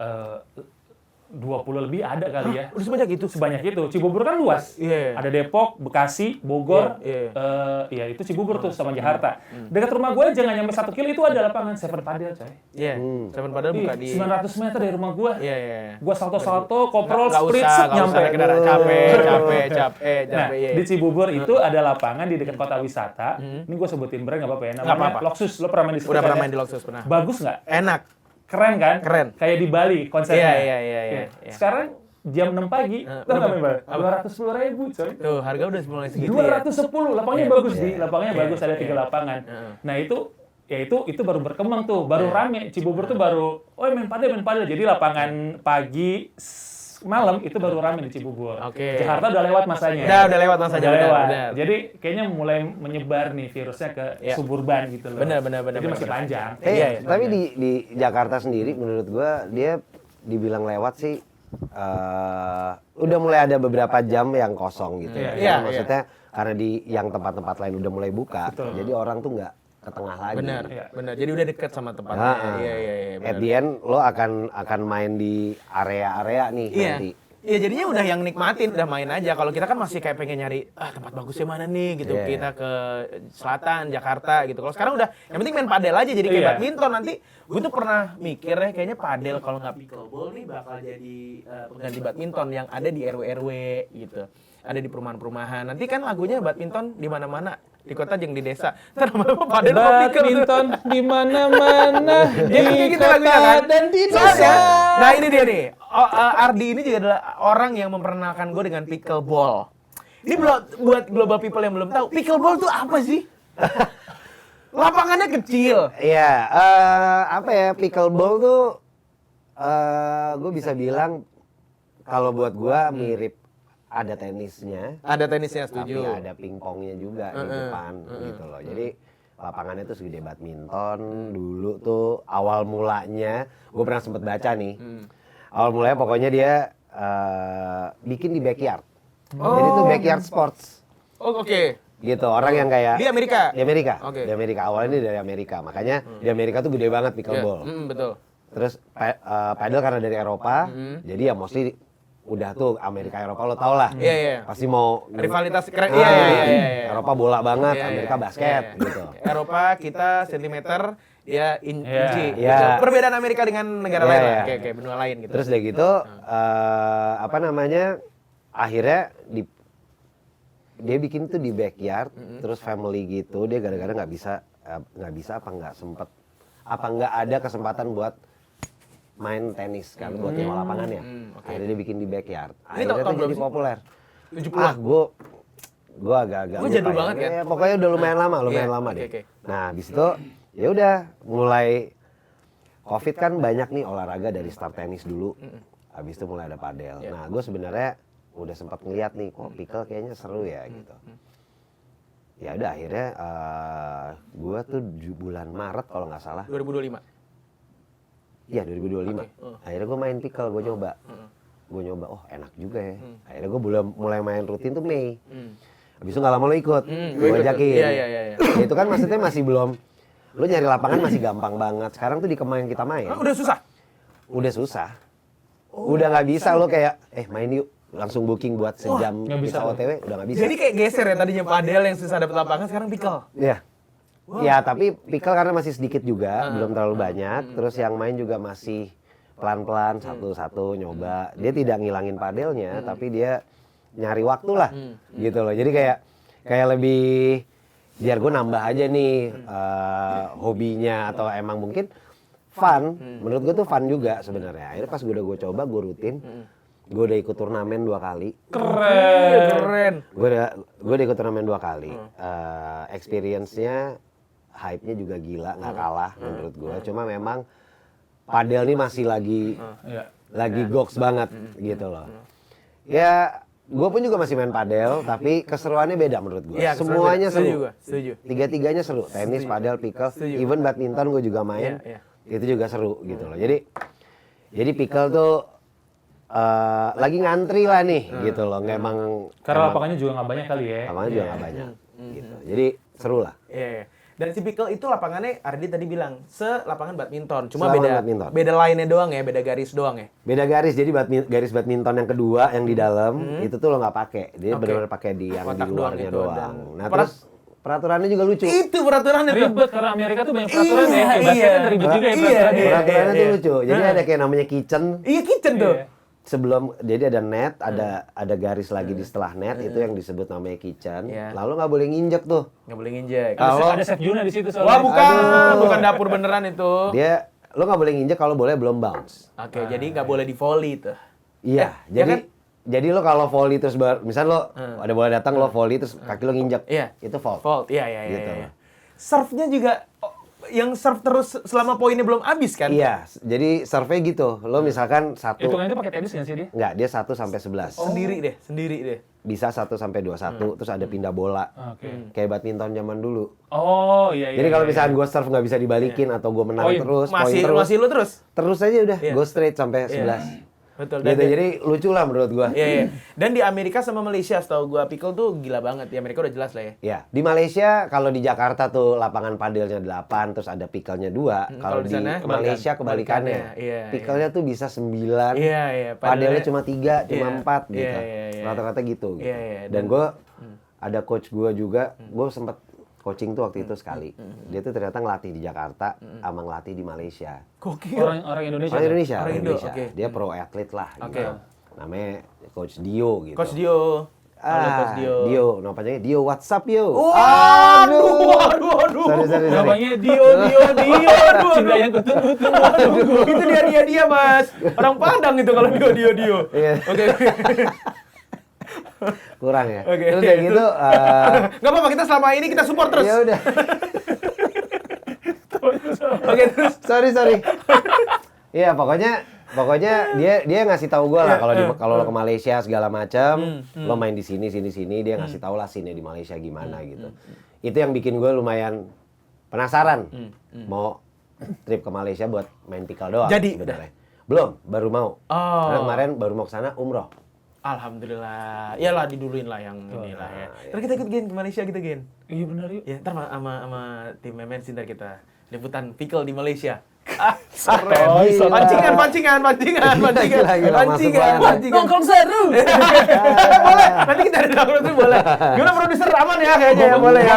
20 lebih ada kali ya. Udah sebanyak itu? Sebanyak itu. Cibubur kan luas. Iya. Ada Depok, Bekasi, Bogor. Iya. Itu Cibubur tuh sama Jakarta. Dekat rumah gue aja nggak nyampe 1 kilo itu ada lapangan Seven Padel, coy. Iya. Seven Padel buka di 900 meter dari rumah gue. Iya. Gue salto-salto, koprol, Nggak sprint, usah nyampe. naik kendaraan. Capek. Nah, Iya. di Cibubur itu ada lapangan di dekat kota wisata. Ini gue sebutin brand nggak apa-apa ya. Namanya apa-apa. Loxus. Lo pernah main di situ? Udah pernah kan? main di Loxus, pernah. Bagus nggak? Enak. Keren kan? Keren. Kayak di Bali konsepnya. Iya. Sekarang jam 6 pagi, tau nggak memang? 210.000 coy. Tuh, harga udah mulai segitu ya. 210, lapangnya bagus lapangnya bagus, ada 3 lapangan. Nah itu baru berkembang tuh, baru rame. Cibubur tuh baru, main padel. Jadi lapangan pagi, malam itu baru rame di Cibubur. Jakarta udah lewat masanya. Udah lewat masanya. Udah lewat. Benar. Jadi kayaknya mulai menyebar nih virusnya ke suburban gitu loh. Benar. Jadi masih panjang. Tapi di Jakarta sendiri menurut gua dia dibilang lewat sih udah mulai ada beberapa jam yang kosong gitu. Iya. Maksudnya karena di yang tempat-tempat lain udah mulai buka, jadi orang tuh nggak ke tengah lagi. Benar. Jadi udah dekat sama tempatnya. Iya. At the end lo akan main di area-area nih nanti. Iya jadinya udah yang nikmatin, udah main aja. Kalau kita kan masih kayak pengen nyari tempat bagusnya mana nih gitu. Kita ke selatan, Jakarta gitu. Kalau sekarang udah yang penting main padel aja jadi kayak badminton. Nanti gue tuh pernah mikir ya kayaknya padel kalau nggak pickleball nih bakal jadi pengganti badminton yang ada di RW gitu. Ada di perumahan-perumahan. Nanti kan lagunya badminton di mana-mana. Di kota jeung di desa. Ntar lama-lama padel Badminton di mana-mana di gitu lagunya kota kan? dan di Soalnya, desa. nah ini dia nih. Ardi ini juga adalah orang yang memperkenalkan gue dengan pickleball. Ini buat global people yang belum tahu, pickleball tuh apa sih? Lapangannya kecil. Iya, apa ya, pickleball tuh gue bisa bilang kalau buat gue mirip ada tenisnya. Ada tenisnya, Tapi setuju. ada pingpongnya juga di depan gitu loh. Jadi lapangannya tuh segede badminton. Dulu tuh awal mulanya, gue pernah sempet baca nih. Awal mulanya pokoknya dia bikin di backyard. Jadi tuh backyard sports. Oh, oke. Gitu, orang yang kayak Di Amerika? Di Amerika. Oke. Di Amerika, awalnya dari Amerika. Makanya di Amerika tuh gede banget pickleball. Betul. Terus padel karena dari Eropa, jadi ya mostly udah tuh Amerika Eropa lo tau lah. Iya. Pasti mau Rivalitas keren. Iya. Eropa bola banget, Iya, Amerika basket gitu. Eropa kita sentimeter, dia inci. Iya. Gitu. Perbedaan Amerika dengan negara lain lah. Iya. Kayak benua lain gitu. Terus udah gitu apa namanya? Akhirnya dia bikin tuh di backyard, terus family gitu. Dia gara-gara nggak bisa apa nggak ada kesempatan buat main tenis kan buat nyewa lapangannya. Akhirnya dia bikin di backyard. Akhirnya tahun tuh berapa jadi sih? populer. 70-an? Gue agak-agak Gue jadul lupa banget kan? Ya, pokoknya udah lumayan lama deh. Oke. Nah, habis itu ya udah mulai Covid kan banyak nih olahraga dari start tenis dulu. Habis itu mulai ada padel. Nah, gue sebenarnya udah sempat ngeliat nih kok pickle kayaknya seru ya gitu. Ya udah akhirnya gue tuh bulan Maret kalau nggak salah. 2025. Iya 2025. Akhirnya gue main pickle, gue nyoba. Gue nyoba, oh enak juga ya. Akhirnya gue mulai main rutin tuh Mei. Habis itu nggak lama lo ikut, gue ajakin. Iya. Ya, itu kan maksudnya masih belum, lo nyari lapangan masih gampang banget. Sekarang tuh di Kemayan kita main. Udah susah? Udah susah. Udah nggak bisa lo kayak, main yuk. Langsung booking buat sejam nggak bisa bisa OTW, udah nggak bisa. Jadi kayak geser ya tadinya padel yang susah dapet lapangan, sekarang pickle. Iya. Ya tapi pickle karena masih sedikit juga, belum terlalu banyak. Terus yang main juga masih pelan-pelan satu-satu nyoba. Dia tidak ngilangin padelnya, tapi dia nyari waktu lah, gitu loh. Jadi kayak lebih biar gue nambah aja nih hobinya atau emang mungkin fun. Menurut gue tuh fun juga sebenarnya. Akhirnya pas gue coba, gue rutin. gue udah ikut turnamen 2 kali. Keren. Gue udah ikut turnamen 2 kali. Experience-nya, hype-nya juga gila, nggak kalah menurut gue. Cuma memang padel ini masih lagi goks banget gitu loh. Ya, gue pun juga masih main padel, tapi keseruannya beda menurut gue. Iya, Semuanya setuju. seru. Tiga-tiganya seru. Tenis, padel, pickle, even badminton gue juga main. Itu juga seru gitu loh. Jadi pickle tuh lagi ngantri lah nih gitu loh. Karena lapangannya juga nggak banyak kali ya. Lapangannya juga nggak banyak gitu. Jadi seru lah. Iya. Dan si pickle itu lapangannya Ardi tadi bilang lapangan badminton, cuma Lapangan badminton. beda line-nya doang ya, beda garis doang ya. Beda garis, jadi garis badminton yang kedua yang di dalam itu tuh lo nggak pakai. Dia benar-benar pakai di yang Kotak di luarnya doang itu, doang. Nah Perat- terus peraturannya juga lucu. Itu peraturannya tuh. Ribet karena Amerika tuh banyak peraturan ya. Kayak Iya, basket kan ribet juga ya peraturannya. Peraturannya tuh lucu. Jadi ada kayak namanya kitchen. Iya, kitchen tuh. Sebelum jadi ada net, ada garis lagi di setelah net itu yang disebut namanya kitchen. Iya. Lalu nggak boleh nginjek tuh. Nggak boleh nginjek. Ada Chef Juna di situ soalnya. Wah, bukan dapur beneran itu. Lo nggak boleh nginjek kalau boleh belum bounce. Oke, jadi nggak boleh di volley tuh. Iya, ya jadi kan? jadi lo kalau volley terus misal lo ada bola datang lo volley terus kaki lo nginjek. Iya. Itu fault. Fault, iya. Gitu. Iya. Serve-nya juga yang serve terus selama poinnya belum habis kan? Iya, jadi survei gitu. Lo misalkan Hitungannya itu pakai tenis nggak sih dia? Enggak, dia 1 sampai 11. Sendiri deh. Bisa 1 sampai 21, terus ada pindah bola. Oke. Kayak badminton zaman dulu. Oh iya. Jadi kalau misalkan gue serve nggak bisa dibalikin atau gue menang Oh, iya. terus, poin terus. Masih lu terus. Terus aja udah, go straight sampai 11. Betul. Gitu, jadi lucu lah menurut gue. Iya. Dan di Amerika sama Malaysia setahu gua pickle tuh gila banget. Di Amerika udah jelas lah ya. Ya, di Malaysia kalau di Jakarta tuh lapangan padelnya 8, terus ada pickle-nya 2. Kalau kalau di di sana, Malaysia kebalikannya. Iya, Pickle-nya tuh bisa 9. Iya. Padelnya cuma 3, cuma Iya. 4 gitu. Iya. Rata-rata gitu. Iya. Dan gue ada coach gue juga, gue sempat coaching tuh waktu itu sekali. Dia tuh ternyata ngelatih di Jakarta, sama ngelatih di Malaysia. Gokil. Orang Indonesia. Orang Indonesia, Orang orang Indo, Indonesia. oke. Dia pro atlet lah Oke. gitu. Namanya Coach Dio gitu. Coach Dio. Halo Coach Dio. Dio, namanya Dio WhatsApp yo. Aduh. Sorry. Namanya Dio. Cinta yang kutunggu. Itu dia Mas. Orang Padang itu kalau Dio. Iya. Oke. Kurang ya. Oke. Terus kayak gitu. Gak apa-apa, kita selama ini kita support terus. Ya udah. Oke, terus. Sorry. Iya, pokoknya dia ngasih tahu gue lah kalau lo ke Malaysia segala macam, lo main di sini dia ngasih tahu lah sini di Malaysia gimana gitu. Itu yang bikin gue lumayan penasaran mau trip ke Malaysia buat main pickle doang. Jadi sebenarnya. Belum, baru mau. Oh. Karena kemarin baru mau ke sana umroh. Alhamdulillah. Iyalah diduluin lah yang inilah ya. Ntar kita ikut Gen ke Malaysia gitu Gen. Iya benar yuk. Ya, ntar sama tim MNC ntar kita liputan pickle di Malaysia. Gila. Pancingan. Gila, masuk banget. Nongkrong seru. Boleh. Nanti kita ada nongkrong seru boleh. Gimana produser aman ya kayaknya ya boleh ya.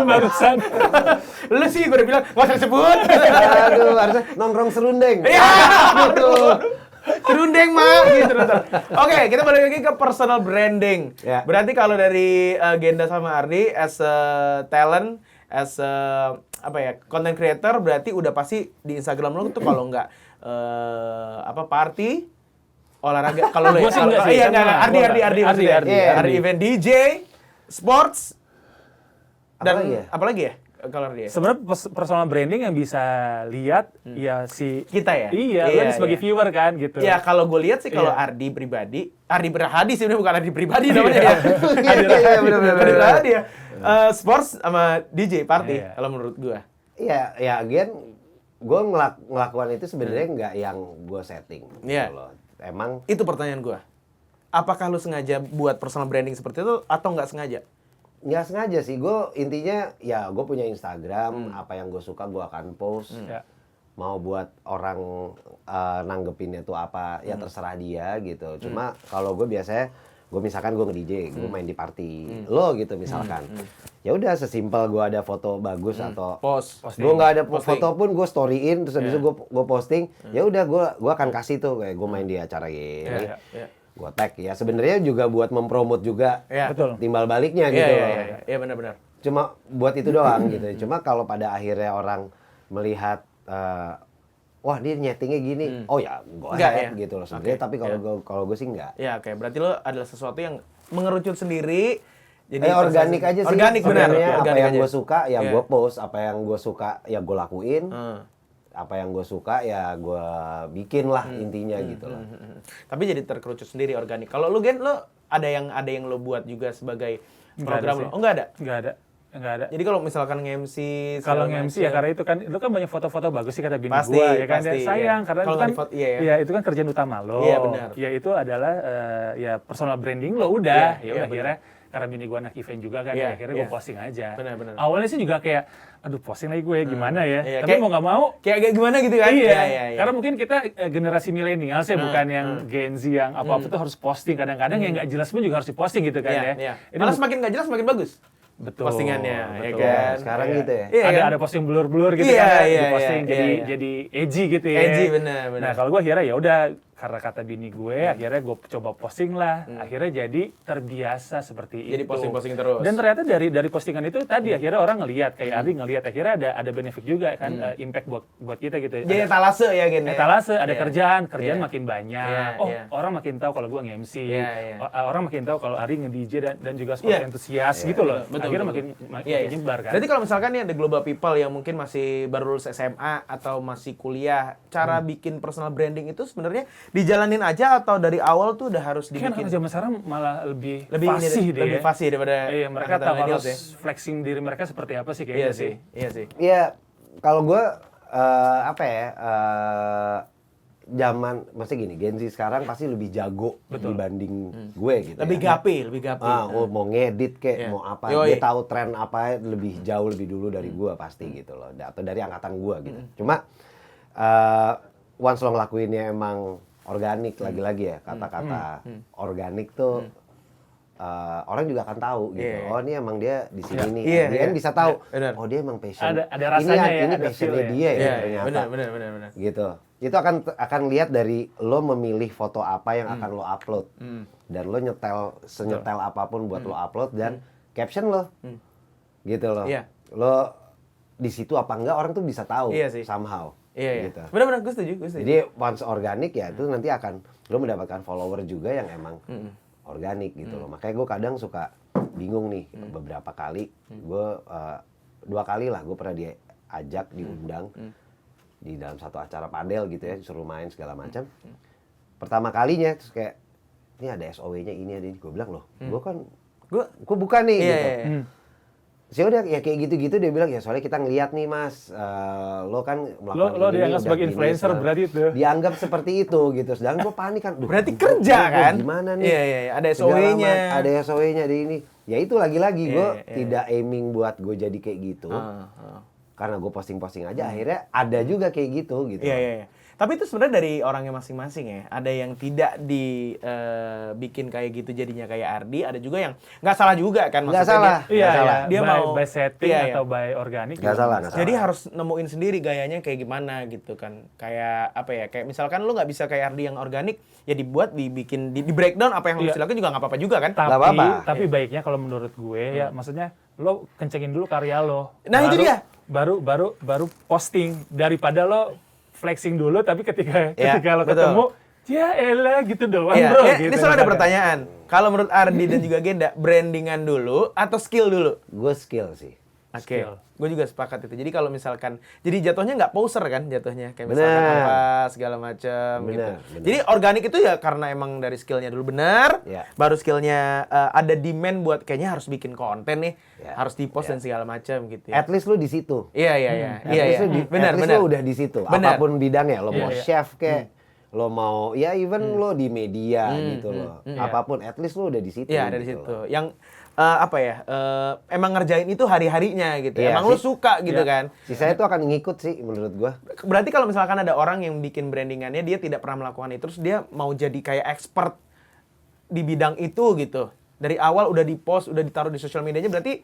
Barusan. Lu sih gue udah bilang nggak usah sebut. Aduh, harusnya nongkrong serundeng. Iya. Gitu. Serundeng mah gitu. Oke, kita balik lagi ke personal branding. Ya. Berarti kalau dari Genda sama Ardi as a talent, as a content creator, berarti udah pasti di Instagram lo tuh kalau nggak party, olahraga, kalau lo Gua sih enggak sih. iya enggak Ardi maksudnya. Ardi event DJ, sports dan apalagi ya kalau dia? Sebenarnya personal branding yang bisa lihat ya si Kita ya? Iya, Iya, lo sebagai viewer kan gitu. Ya kalau gue lihat sih kalau Iya. Ardi Prihadi sih, bukan Ardi pribadi namanya ya. Iya, bener. Ardi Prihadi ya. Sports sama DJ party Iya. kalau menurut gue. Iya, again, gue ngelakukan itu sebenarnya nggak yang gue setting. Iya. Gitu loh. Emang Itu pertanyaan gue. Apakah lu sengaja buat personal branding seperti itu atau nggak sengaja? nggak sengaja sih. Gue intinya ya gue punya Instagram, apa yang gue suka gue akan post. Ya. Mau buat orang nanggepinnya tuh apa, ya terserah dia gitu. Cuma kalau gue biasanya, gue misalkan gue nge-DJ, gue main di party, lo gitu misalkan. Ya udah sesimpel gue ada foto bagus atau gue nggak ada foto pun gue storyin, terus habis itu gue posting. Ya udah gue akan kasih tuh kayak gue main di acara gini. Gue tag ya sebenarnya juga buat mempromot juga Betul. timbal baliknya gitu loh. Iya benar-benar. Cuma buat itu doang gitu. Cuma kalau pada akhirnya orang melihat wah dia nyetingnya gini, oh ya go Enggak, ahead ya? gitu loh sebenarnya. Oke, Tapi kalau gue sih enggak. Ya, oke. Berarti lo adalah sesuatu yang mengerucut sendiri. Jadi Organik aja sih. Organik benar. Sebenarnya apa Organik yang aja. gue suka ya Iya. gue post, apa yang gue suka ya gue lakuin. Apa yang gue suka ya gue bikin lah intinya gitu loh. Tapi jadi terkerucut sendiri organik. Kalau lu Gen, lo ada yang lo buat juga sebagai program lo? Oh, nggak ada. Nggak ada. Jadi kalau misalkan nge-MC Kalau segala nge-MC ya macam. karena itu kan banyak foto-foto bagus sih kata bini Pasti, gua ya kan. pasti, Ya, sayang iya. karena Kalau itu kan nggak di-foto, iya ya. ya itu kan kerjaan utama lo. Iya, benar. Ya itu adalah ya personal branding lo udah. Iya, Ya iya, udah akhirnya karena bini gua anak event juga kan Iya, ya akhirnya iya. gua posting aja. Benar. Awalnya sih juga kayak aduh posting lagi gue gimana ya. Iya, Tapi kayak- mau nggak mau Kayak gimana gitu kan? Iya, Iya. karena mungkin kita generasi milenial sih bukan yang Gen Z yang apa-apa tuh harus posting. Kadang-kadang yang nggak jelas pun juga harus diposting gitu kan ya. Iya. Ini Malah semakin nggak jelas semakin bagus. betul. Postingannya, ya betul. kan? Sekarang Iya. gitu ya. Iya, ada kan? ada posting blur-blur gitu Iya, kan, iya, diposting iya, iya. jadi edgy gitu ya. Edgy, benar. Nah kalau gue akhirnya ya udah karena kata bini gue, akhirnya gue coba posting lah. Akhirnya jadi terbiasa seperti Jadi itu. posting-posting terus. Dan ternyata dari postingan itu tadi akhirnya orang ngelihat kayak Ari ngelihat akhirnya ada benefit juga kan, impact buat kita gitu. Jadi Ada etalase ya Gen. ya? etalase, ada Iya. kerjaan Iya. makin banyak. Iya, Oh, iya. orang makin tahu kalau gue nge-MC. Iya, iya. Orang makin tahu kalau Ari nge-DJ dan juga sport Iya. entusias gitu loh. Betul, Akhirnya betul. makin Iya, iya. nyebar kan. Berarti kalau misalkan nih ada global people yang mungkin masih baru lulus SMA atau masih kuliah, cara bikin personal branding itu sebenarnya dijalanin aja atau dari awal tuh udah harus Kan dibikin anak zaman sekarang malah lebih lebih ini fasih deh, deh. lebih ya. fasih daripada Iya, mereka angkatan tahu millennials harus flexing diri mereka seperti apa sih Iya kayaknya sih. Iya sih. Iya, kalau gue apa ya? Zaman maksudnya gini, Gen Z sekarang pasti lebih jago dibanding gue gitu. Lebih ya. gapi, lebih gapi. Mau ngedit kek, Iya. mau apa, Yoi. dia tahu tren apa lebih jauh lebih dulu dari gue pasti gitu loh, atau dari angkatan gue gitu. Cuma once lo ngelakuinnya emang organik, lagi-lagi ya kata-kata organik tuh orang juga akan tahu gitu. Iya. Oh ini emang dia di sini nih. Iya, Dia iya. bisa tahu. Benar. Oh dia emang passion. Ada rasanya ya, ini ada passionnya feel-nya. dia ya Iya, ternyata. benar. Gitu. Itu akan lihat dari lo memilih foto apa yang akan lo upload. Dan lo senyetel apapun buat lo upload dan caption lo. Gitu loh. Iya. Lo di situ apa enggak orang tuh bisa tahu Iya sih. somehow. Iya. Gitu. Benar, gue setuju. Jadi once organik ya itu nanti akan lo mendapatkan follower juga yang emang organik gitu loh. Makanya gue kadang suka bingung nih beberapa kali. Gue 2 kali lah gue pernah diajak diundang di dalam satu acara padel gitu ya, disuruh main segala macam. Pertama kalinya terus kayak ini ada SOW-nya ini ada ini. Gue bilang loh, gue bukan nih Iya, gitu. iya. Sih udah ya kayak gitu-gitu dia bilang ya soalnya kita ngelihat nih mas lo kan melakukan Lo ini dianggap udah sebagai gini, influencer segala- berarti itu. dianggap seperti itu gitu. Sedangkan gue panik kan. Duh, Berarti gua- kerja gua kan? Gimana nih? Iya, ada Segala SOW-nya. Ada SOW-nya ada ini. Ya itu lagi-lagi gue Iya. tidak aiming buat gue jadi kayak gitu. Karena gue posting-posting aja akhirnya ada juga kayak gitu gitu. Iya. Tapi itu sebenarnya dari orangnya masing-masing ya. Ada yang tidak dibikin kayak gitu jadinya kayak Ardi, ada juga yang nggak salah juga kan Nggak maksudnya salah. dia- Iya, Nggak salah. Dia mau by setting iya. atau by organik. Nggak juga salah, bisa. nggak salah. Jadi harus nemuin sendiri gayanya kayak gimana gitu kan. Kayak apa ya? Kayak misalkan lu nggak bisa kayak Ardi yang organik, ya dibuat, dibikin, di breakdown apa yang lu Iya. silakan juga nggak apa-apa juga kan. Nggak apa-apa. Tapi baiknya kalau menurut gue ya maksudnya lo kencengin dulu karya lo. Nah, itu dia. Baru posting daripada lo flexing dulu tapi ketika Iya, lo betul. ketemu ya elah gitu doang Iya, bro. ini gitu. soalnya ada pertanyaan. Kalau menurut Ardi dan juga Genda, brandingan dulu atau skill dulu? Gue skill sih. Oke, Skill. gue juga sepakat itu. Jadi kalau misalkan, jadi jatuhnya nggak poser kan jatuhnya, kayak misalkan Bener. apa segala macam gitu. Bener. Jadi organik itu ya karena emang dari skillnya dulu benar, Ya. baru skillnya ada demand buat kayaknya harus bikin konten nih, Ya. harus di post dan segala macam gitu. At least lu di situ. Iya. At least lu Benar, at least benar. lu udah di situ. Benar. Apapun bidangnya, lo mau Iya. chef kek, lo mau ya even lo di media gitu loh. Apapun at least lu udah di situ. Iya, ada di gitu situ. loh. Yang apa ya? Emang ngerjain itu hari-harinya gitu. Iya, Emang lu sih. suka gitu kan. Sisanya itu akan ngikut sih menurut gua. Berarti kalau misalkan ada orang yang bikin brandingannya dia tidak pernah melakukan itu, terus dia mau jadi kayak expert di bidang itu gitu. Dari awal udah di-post, udah ditaruh di sosial medianya, berarti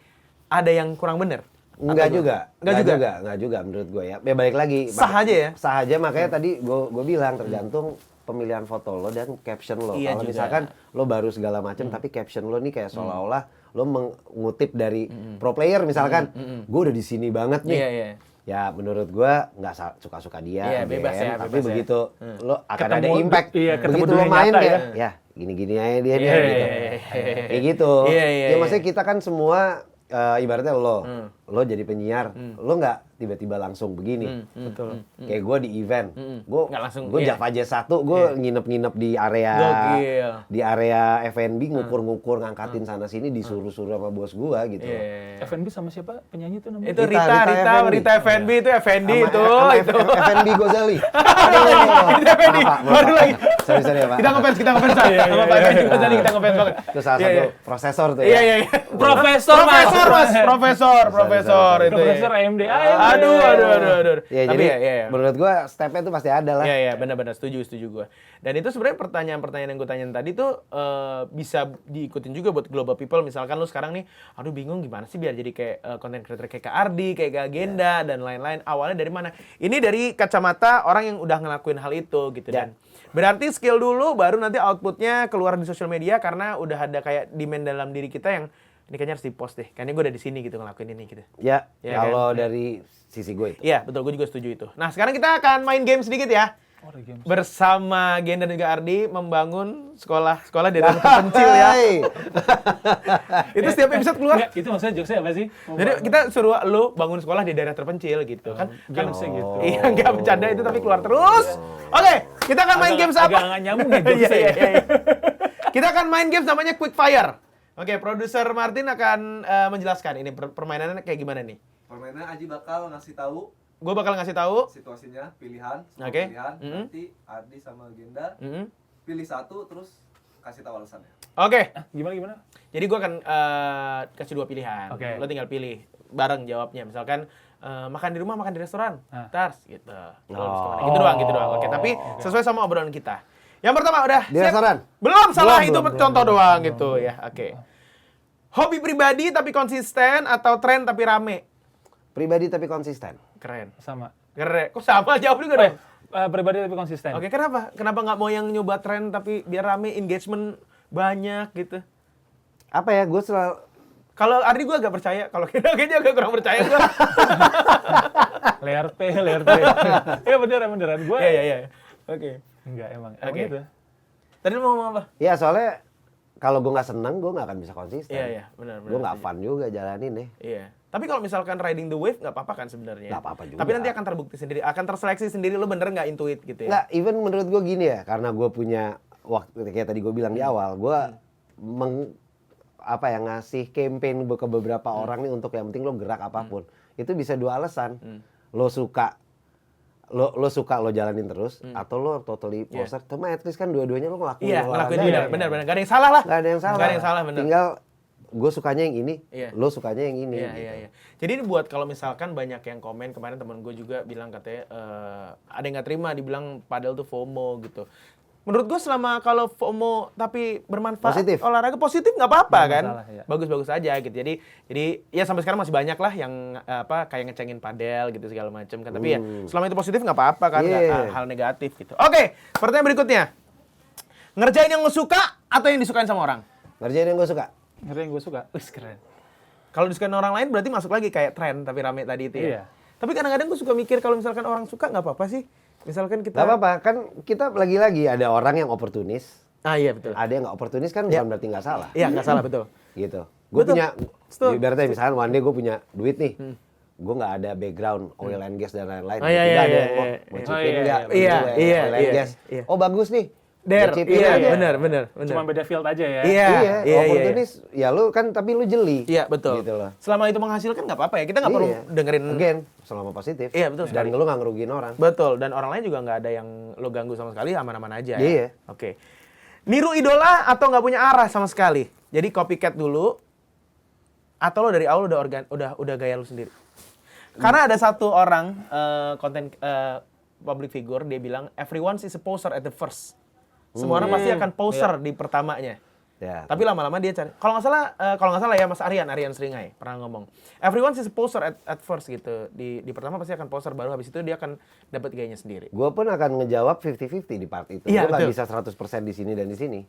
ada yang kurang bener? Enggak Atau juga. Enggak juga? Enggak juga menurut gua ya. Ya balik lagi. Sah aja ya? Sah aja makanya tadi gua bilang tergantung pemilihan foto lo dan caption lo. Iya Kalau juga. misalkan lo baru segala macam tapi caption lo nih kayak seolah-olah lo mengutip dari pro player misalkan, gue udah di sini banget nih. Iya. ya menurut gua nggak suka-suka dia, Iya, bebas ya, tapi bebas ya. begitu lo akan ada Ketemu- impact, iya, ketemu begitu lo dunia main nyata kayak, ya. ya gini-gini aja dia Iya, gitu, iya, kayak gitu. Iya, iya, Ya iya. maksudnya kita kan semua ibaratnya lo jadi penyiar, lo nggak tiba-tiba langsung begini. Betul. Kayak gue di event, Nggak langsung, gue iya. Java Jazz 1, gue nginep-nginep di Gokil. area F&B, ngukur-ngukur, ngangkatin sana sini, disuruh-suruh sama bos gue gitu. Iya. FNB sama siapa penyanyi itu namanya? Itu Rita Rita FNB itu FND Sama- itu. sama Itu. F&B Gozali. Rita FND. Baru lagi. Sorry ya Pak. Kita ngefans sama Pak FND Gozali, kita ngefans banget. Itu salah Iya, satu iya. prosesor tuh Iya, ya. iya, iya. Profesor, Mas. Profesor itu. ya. Profesor AMD. Aduh. Ya, Tapi jadi ya. menurut gue stepnya tuh pasti ada lah. Iya, benar-benar setuju gue. Dan itu sebenarnya pertanyaan-pertanyaan yang gue tanyain tadi tuh bisa diikutin juga buat global people. Misalkan lu sekarang nih, aduh bingung gimana sih biar jadi kayak content creator kayak Kak Ardi, kayak Kak Agenda dan lain-lain. Awalnya dari mana? Ini dari kacamata orang yang udah ngelakuin hal itu gitu Ya. dan berarti skill dulu baru nanti outputnya keluar di sosial media karena udah ada kayak demand dalam diri kita yang ini kayaknya harus di-post deh. Kayaknya gue udah di sini gitu ngelakuin ini gitu. Ya, Ya, kalau kan? dari sisi gue itu. Iya, betul. Gue juga setuju itu. Nah, sekarang kita akan main game sedikit ya. Oh, ada games. Bersama Gen dan juga Ardi membangun sekolah di daerah terpencil ya. Hai. Itu setiap episode keluar. Enggak, itu maksudnya jokesnya apa sih? Jadi kita suruh lu bangun sekolah di daerah terpencil gitu kan. Gamesnya gitu. Iya, nggak bercanda itu tapi keluar terus. Oke, kita akan main games apa? Agak nggak nyambung ya jokesnya Iya, ya. iya. Kita akan main games namanya Quick Fire. Oke, produser Martin akan menjelaskan ini permainannya kayak gimana nih. Permainan Aji bakal ngasih tahu Gue bakal ngasih tahu. situasinya, pilihan, semua Oke. pilihan. Mhm. Nanti Ardi sama Genda Mm-mm. pilih satu terus kasih tahu alasannya. Oke. Gimana? Jadi gue akan kasih dua pilihan. Oke. Lo tinggal pilih bareng jawabnya. Misalkan makan di rumah, makan di restoran. Ah. Tars gitu. Lo harus kemana? Gitu doang. Oke, tapi sesuai sama obrolan kita. Yang pertama udah Di restoran? Belum, salah itu belum. contoh doang gitu ya. Oke. Hobi pribadi tapi konsisten atau tren tapi rame? Pribadi tapi konsisten. Keren. Sama. Keren. Kok sama jawab juga dong? Pribadi tapi konsisten. Oke, kenapa? Kenapa nggak mau yang nyoba tren tapi biar rame, engagement banyak gitu? Apa ya, gue selalu Kalau Ardi gue agak percaya, kalau kita kayaknya agak kurang percaya gue. Layar P. Iya beneran. Gue Iya. Oke. enggak emang. Oke. Emang gitu. Tadi lu mau ngomong apa? ya soalnya kalau gue nggak seneng, gue nggak akan bisa konsisten. Iya, benar. Gue nggak fun juga jalanin deh. Iya. Tapi kalau misalkan riding the wave nggak apa-apa kan sebenarnya. Nggak apa-apa juga. Tapi nanti akan terbukti sendiri, akan terseleksi sendiri lu bener nggak intuit gitu ya. Nggak, even menurut gue gini ya, karena gue punya waktu kayak tadi gue bilang di awal, gue ngasih campaign ke beberapa orang nih untuk yang penting lo gerak apapun. Itu bisa dua alasan. Lo suka lo jalanin terus atau lo totally poser. Cuma at least kan dua-duanya lo ngelakuin Iya, olahraga. ngelakuin juga. Benar. Gak ada yang salah lah. Nggak ada yang salah. Nggak ada yang salah, benar. Tinggal gue sukanya yang ini, Iya. lo sukanya yang ini. Iya, gitu. iya. Jadi ini buat kalau misalkan banyak yang komen, kemarin teman gue juga bilang katanya ada yang nggak terima, dibilang padahal tuh FOMO gitu. Menurut gue selama kalau FOMO tapi bermanfaat, Positif. olahraga positif nggak apa-apa Nggak kan, masalah, ya. bagus-bagus aja gitu. Jadi ya sampai sekarang masih banyak lah yang kayak ngecengin padel gitu segala macam kan. Tapi ya selama itu positif nggak apa-apa kan, nggak Yeah. hal negatif gitu. Oke, pertanyaan berikutnya, ngerjain yang lo suka atau yang disukain sama orang? Ngerjain yang gue suka. Ngerti yang gue suka. Wih, keren. Kalau disukain orang lain berarti masuk lagi kayak tren tapi rame tadi itu ya. Iya. Tapi kadang-kadang gue suka mikir kalau misalkan orang suka nggak apa-apa sih. Misalkan kita Gak apa-apa, kan kita lagi-lagi ada orang yang oportunis, Ah iya betul. ada yang nggak oportunis kan bukan berarti nggak salah. Iya nggak salah betul. Gitu. Gue Betul. punya, Betul. ibaratnya misalkan one day gue punya duit nih, gue nggak ada background oil and gas dan lain-lain. Oh, iya, Tiba-tiba iya, ada iya, yang mau iya, mau iya. chip in Oh, iya, nggak? iya, iya, Gitu, iya, oil and iya, gas. iya. Oh bagus nih. Der, Gua chip in iya aja. benar. Cuma beda field aja ya. Iya, Iya, oportunis. Ya lu kan tapi lu jeli. Iya betul. Gitu loh. Selama itu menghasilkan nggak apa-apa ya. Kita nggak perlu Iya. dengerin. Again, selama positif. Iya, betul Dan sekali. lu nggak ngerugiin orang. Betul. Dan orang lain juga nggak ada yang lo ganggu sama sekali, aman-aman aja. Iya. Ya? Oke. Niru idola atau nggak punya arah sama sekali. Jadi copycat dulu. Atau lo dari awal udah gaya lo sendiri. Karena ada satu orang konten public figure dia bilang everyone is a poser at the first. Semua orang pasti akan poser di pertamanya. Ya. Tapi lama-lama dia cari. Kalau nggak salah ya Mas Aryan Seringai pernah ngomong. Everyone is a poser at first gitu. Di pertama pasti akan poser, baru habis itu dia akan dapat gayanya sendiri. Gue pun akan ngejawab 50-50 di part itu. Iya, Gue nggak betul. bisa 100% di sini dan di sini.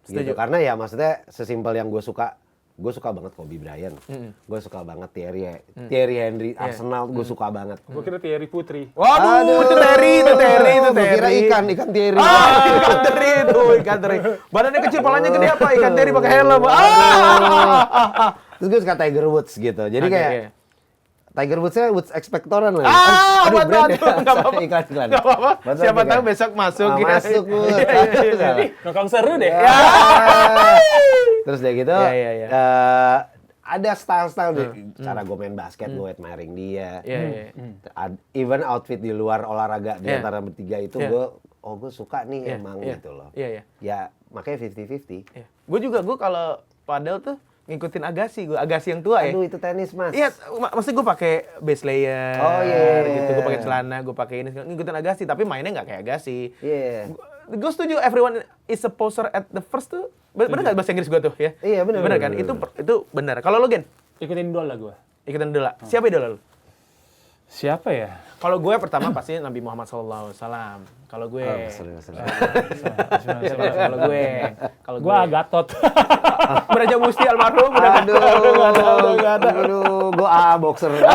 Setuju. Gitu. Karena ya maksudnya sesimpel yang gue suka gue suka banget Kobe Bryant, gue suka banget Thierry Henry, Arsenal, gue suka banget. Gue kira Thierry Putri. Waduh, itu Terry. Gua kira ikan Thierry. Ikan teri. Badannya kecil, palanya gede apa? Ikan teri pakai helm. Terus gue suka Tiger Woods gitu. Jadi kayak iya. Tiger Woods-nya Woods Expectorant lah. Waduh, nggak apa-apa. Iklan. Nggak apa-apa. Siapa tahu besok masuk. Ah, masuk, Woods. Nongkrong seru deh. Ya. Terus dia gitu, Iya. ada style-style cara gue main basket, gue admiring dia. Iya. Even outfit di luar olahraga di antara bertiga itu gue suka nih emang Iya. gitu loh. Iya. Ya makanya 50-50. Gue juga, kalau padel tuh ngikutin Agassi yang tua ya. Aduh itu tenis mas. Iya, maksudnya gue pakai base layer. Oh, iya. Gitu, gue pakai celana, gue pakai ini, ngikutin Agassi, tapi mainnya nggak kayak Agassi. Iya. Gue setuju, everyone is a poser at the first tuh. Bener nggak bahasa Inggris gue tuh ya? Iya, bener, Bener kan? bener. Itu bener. Kalau lo Gen, Ikutin idola gue. ikutin idola. Siapa idola lo? Siapa ya? Kalau gue pertama pasti Nabi Muhammad SAW. Kalau gue, kalau Gue Gatot. Beraja Musti almarhum udah Aduh, gue boxer. Beda.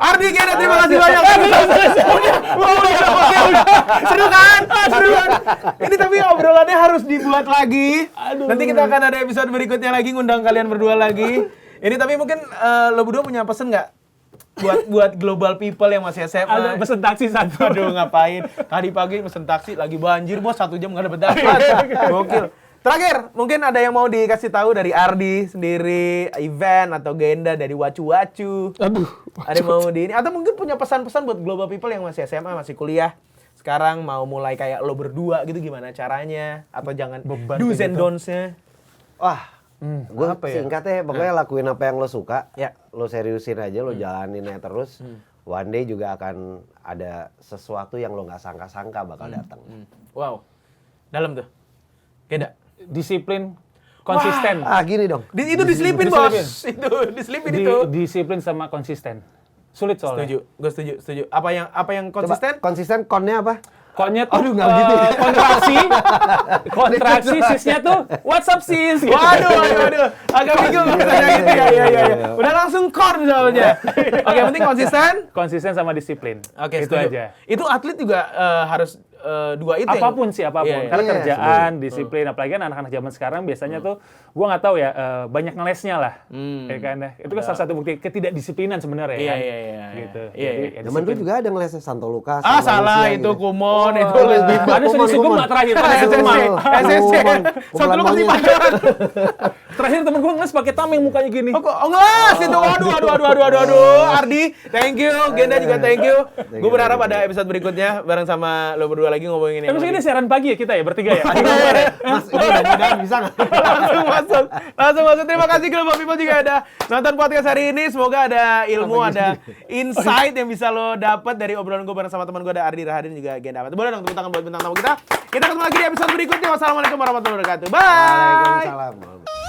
Ardi Gena, terima kasih banyak. Udah. Seru kan? Ini tapi obrolannya harus dibuat lagi. Nanti kita akan ada episode berikutnya lagi, ngundang kalian berdua lagi. Ini tapi mungkin lo berdua punya pesan nggak? Buat global people yang masih SMA. Ada pesen taksi satu. Aduh, ngapain? Tadi pagi pesen taksi, lagi banjir, bos, 1 jam nggak dapat. Gokil. Terakhir, mungkin ada yang mau dikasih tahu dari Ardi sendiri, Ivan atau Genda dari Wacu-Wacu. Aduh. Ada yang mau di ini, atau mungkin punya pesan-pesan buat global people yang masih SMA, masih kuliah. Sekarang mau mulai kayak lo berdua gitu, gimana caranya? Atau jangan do's and don'ts-nya. Wah, gue apa ya? singkatnya pokoknya lakuin apa yang lo suka, Ya. lo seriusin aja, lo jalanin aja terus. One day juga akan ada sesuatu yang lo nggak sangka-sangka bakal datang. Wow, dalam tuh. Genda. Disiplin, konsisten. Ah gini dong. Itu diselipin, bos. Itu diselipin itu. Disiplin sama konsisten. Sulit soalnya. Setuju, gue setuju. Apa yang konsisten? Coba, konsisten konnya apa? Konnya tuh Aduh, nggak gitu ya. kontraksi sisnya tuh what's up sis gitu. Waduh. Agak bingung bahasanya gitu ya. Iya. Udah langsung kon soalnya. Oke, yang penting Konsisten sama disiplin. Oke, itu setuju. aja. Itu atlet juga harus dua itu. Apapun. Iya, Karena iya, kerjaan, disiplin, apalagi kan anak-anak zaman sekarang biasanya tuh gua nggak tahu ya, banyak ngelesnya lah. Ya kan ya. Itu kan salah satu bukti ketidakdisiplinan sebenarnya Iya, kan. iya. Gitu. Iya. Jadi, ya Zaman dulu disiplin. juga ada ngelesnya Santo Lukas. Ah, salah Manusia itu gitu. Kumon, itu les bimbo. Ada seni sugeng nggak terakhir? Ada SSC. Kumon. SSC. Satu lu kasih pacaran. Terakhir temen gua ngeles pakai tameng mukanya gini. Oh, ngelas itu. Aduh. Ardi, thank you. Genda juga thank you. Gue berharap ada episode berikutnya bareng sama lo berdua lagi ngomongin yang Tapi lebih. ini siaran pagi ya kita ya, bertiga ya? Mas, ini mudah-mudahan bisa nggak? Langsung masuk. Terima kasih Global People juga ada nonton podcast hari ini. Semoga ada ilmu, ada insight yang bisa lo dapat dari obrolan gue bareng sama teman gue, ada Ardi Rahadin juga Genda. Boleh dong tepuk tangan buat bintang tamu kita. Kita ketemu lagi di episode berikutnya. Wassalamualaikum warahmatullahi wabarakatuh. Bye. Waalaikumsalam.